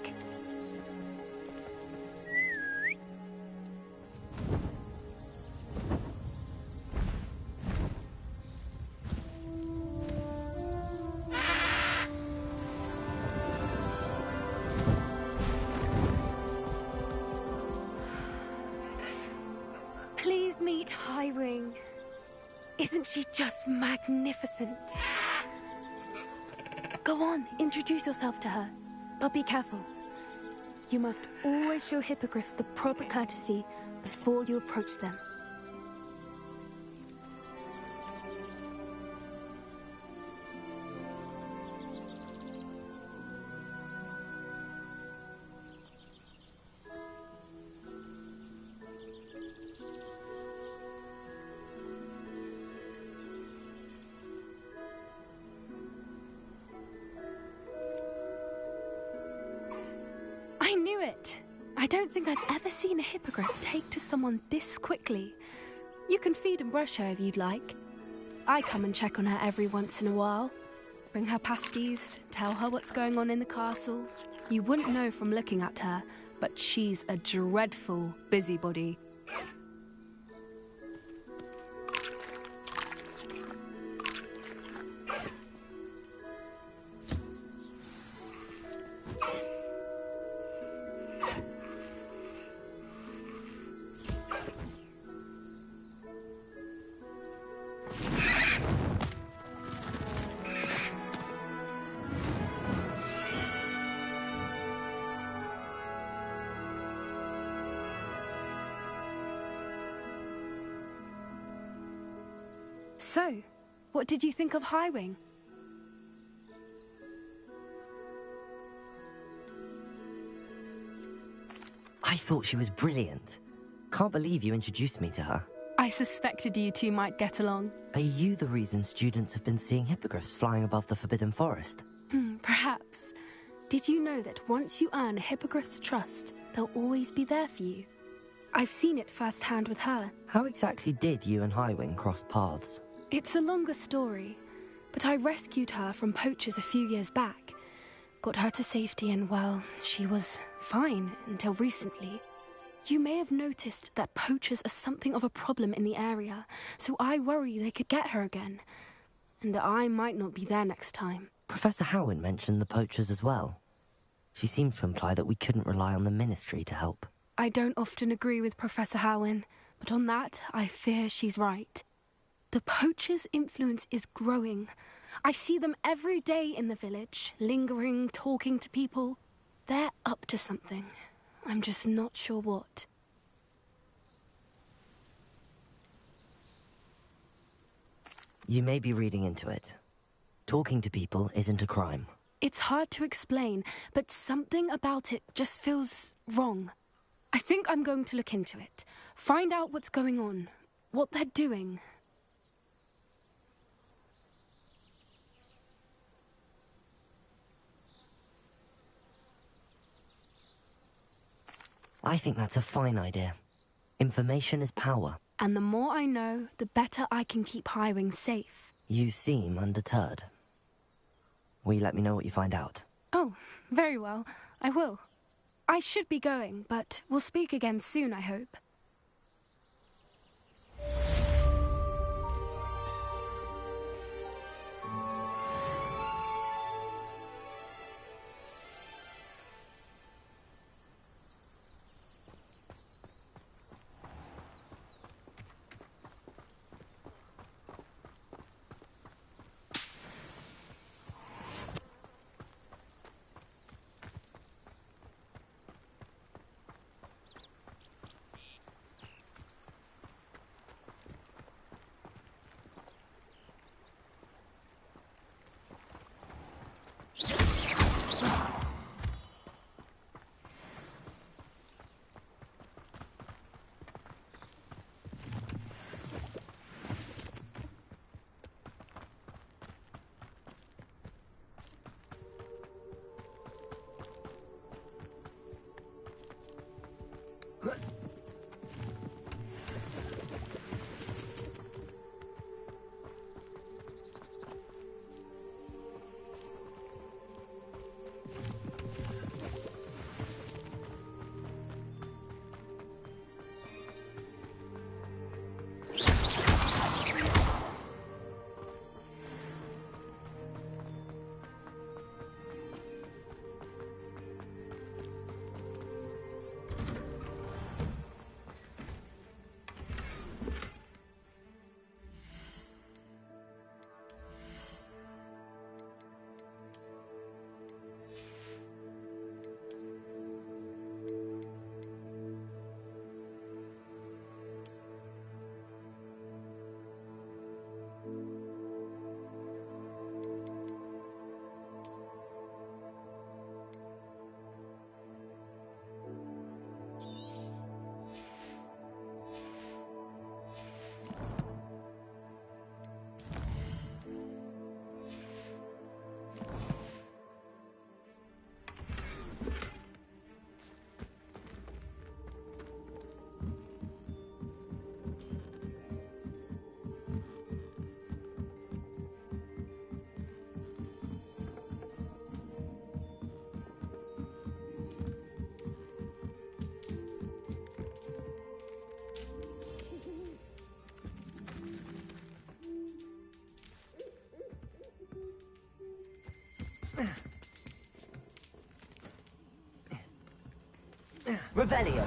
Speaker 19: Please meet Highwing. Isn't she just magnificent? Go on, introduce yourself to her. But be careful. You must always show hippogriffs the proper courtesy before you approach them. I knew it! I don't think I've ever seen a hippogriff take to someone this quickly. You can feed and brush her if you'd like. I come and check on her every once in a while. Bring her pasties, tell her what's going on in the castle. You wouldn't know from looking at her, but she's a dreadful busybody. So, what did you think of Highwing?
Speaker 1: I thought she was brilliant. Can't believe you introduced me to her.
Speaker 19: I suspected you two might get along.
Speaker 1: Are you the reason students have been seeing hippogriffs flying above the Forbidden Forest?
Speaker 19: Perhaps. Did you know that once you earn a hippogriff's trust, they'll always be there for you? I've seen it firsthand with her.
Speaker 1: How exactly did you and Highwing cross paths?
Speaker 19: It's a longer story, but I rescued her from poachers a few years back. Got her to safety and, well, she was fine until recently. You may have noticed that poachers are something of a problem in the area, so I worry they could get her again. And I might not be there next time.
Speaker 1: Professor Howin mentioned the poachers as well. She seemed to imply that we couldn't rely on the Ministry to help.
Speaker 19: I don't often agree with Professor Howin, but on that, I fear she's right. The poachers' influence is growing. I see them every day in the village, lingering, talking to people. They're up to something. I'm just not sure what.
Speaker 1: You may be reading into it. Talking to people isn't a crime.
Speaker 19: It's hard to explain, but something about it just feels wrong. I think I'm going to look into it. Find out what's going on, what they're doing.
Speaker 1: I think that's a fine idea. Information is power.
Speaker 19: And the more I know, the better I can keep Highwing safe.
Speaker 1: You seem undeterred. Will you let me know what you find out?
Speaker 19: Oh, very well. I will. I should be going, but we'll speak again soon, I hope.
Speaker 1: Revelio.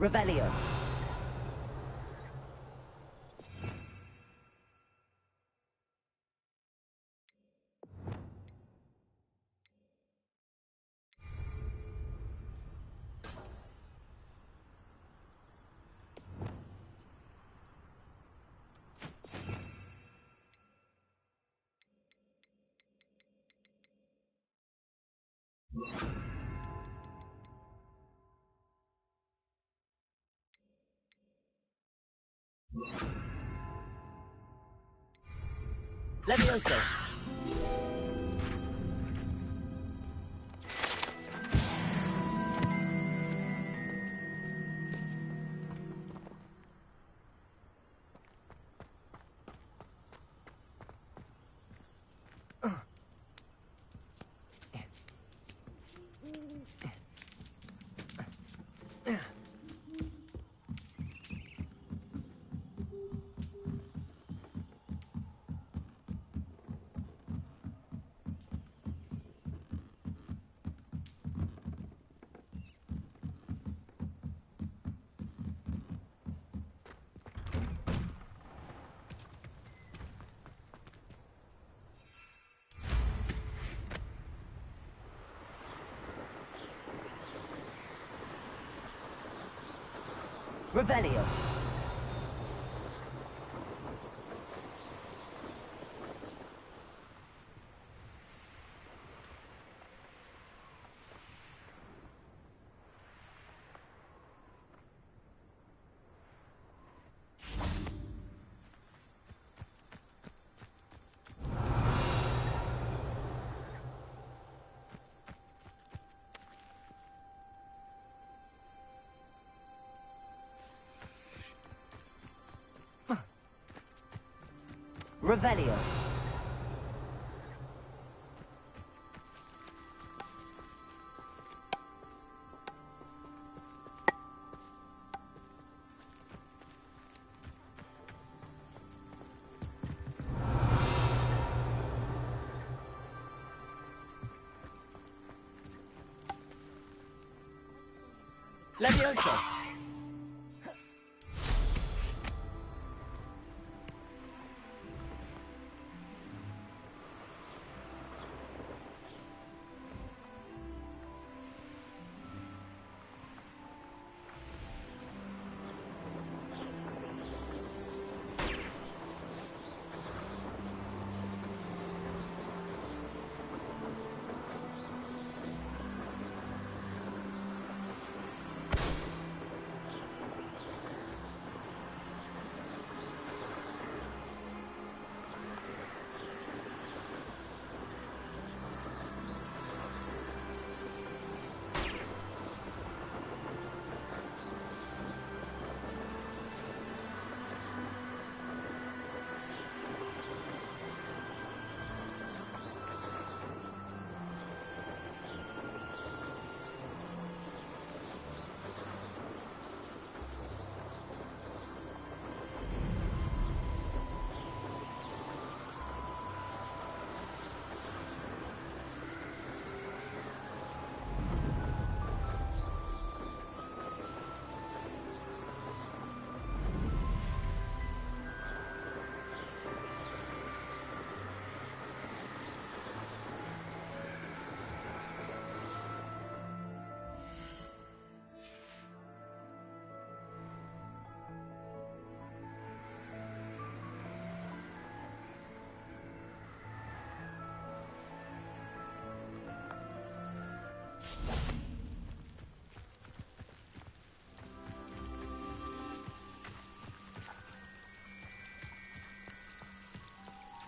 Speaker 1: Revelio. Levioso! Revelio. Revelio. Levioso.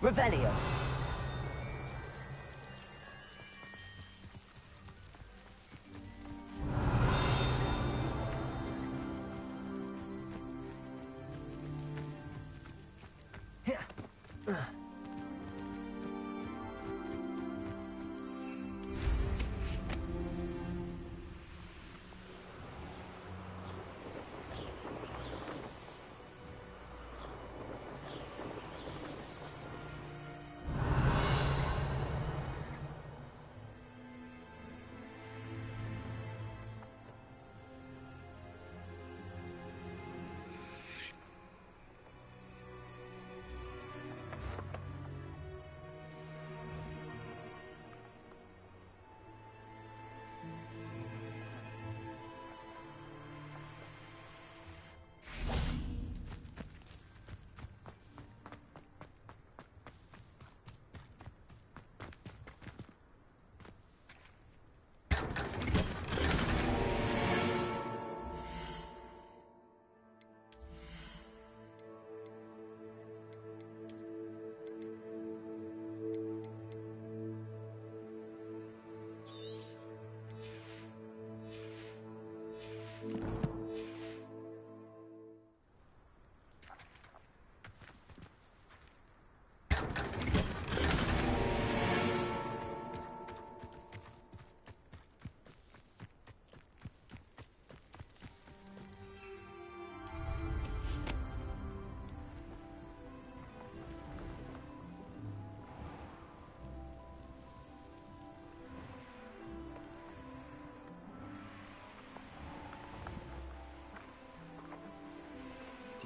Speaker 1: Revelio.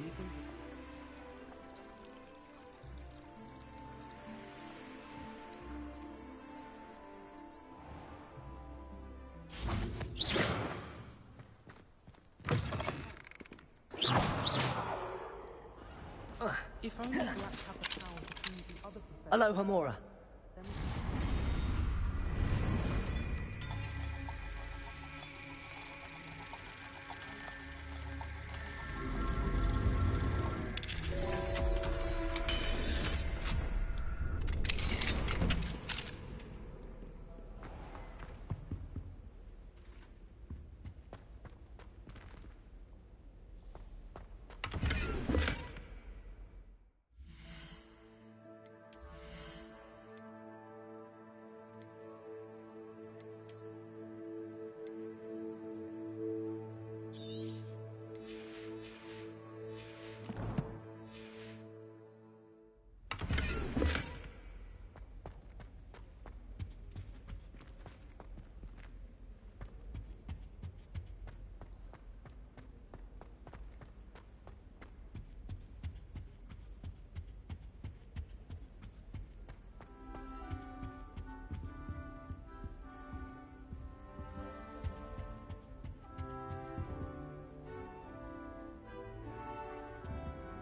Speaker 15: Do you think... If only Black had the power to see the other professors...
Speaker 1: Aloha, Mora.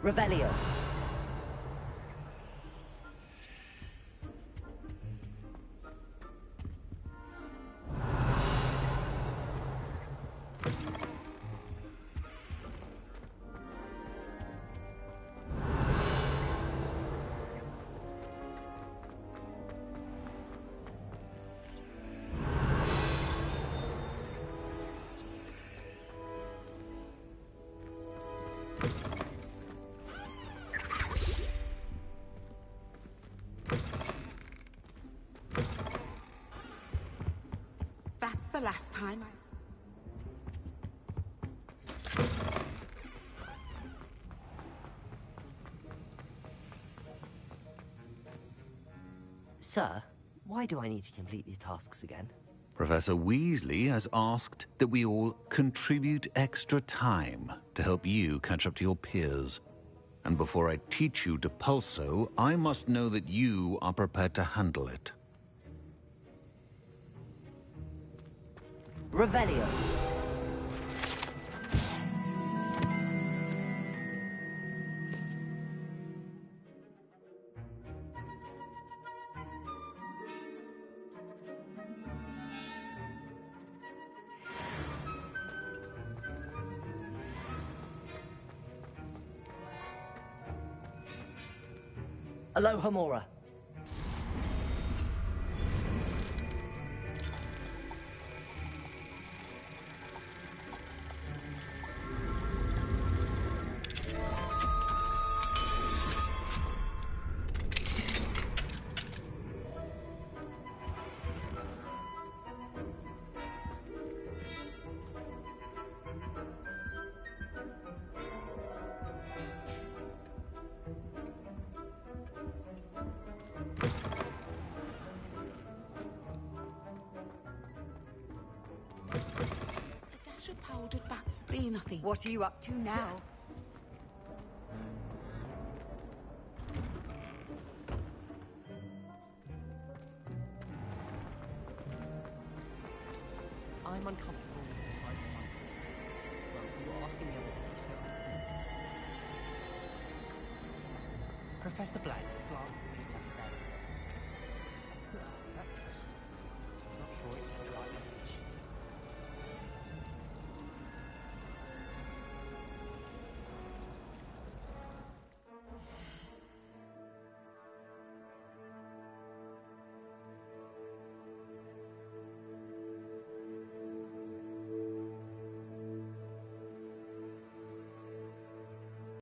Speaker 1: Revelio.
Speaker 8: That's the last time
Speaker 1: Sir, why do I need to complete these tasks again?
Speaker 5: Professor Weasley has asked that we all contribute extra time to help you catch up to your peers. And before I teach you Depulso, I must know that you are prepared to handle it.
Speaker 1: Revelio. Aloha, Mora.
Speaker 8: powdered bat spray nothing.
Speaker 17: What are you up to now?
Speaker 15: I'm uncomfortable with the size of my face. Well, you were asking the other day, so... Professor Black, blah,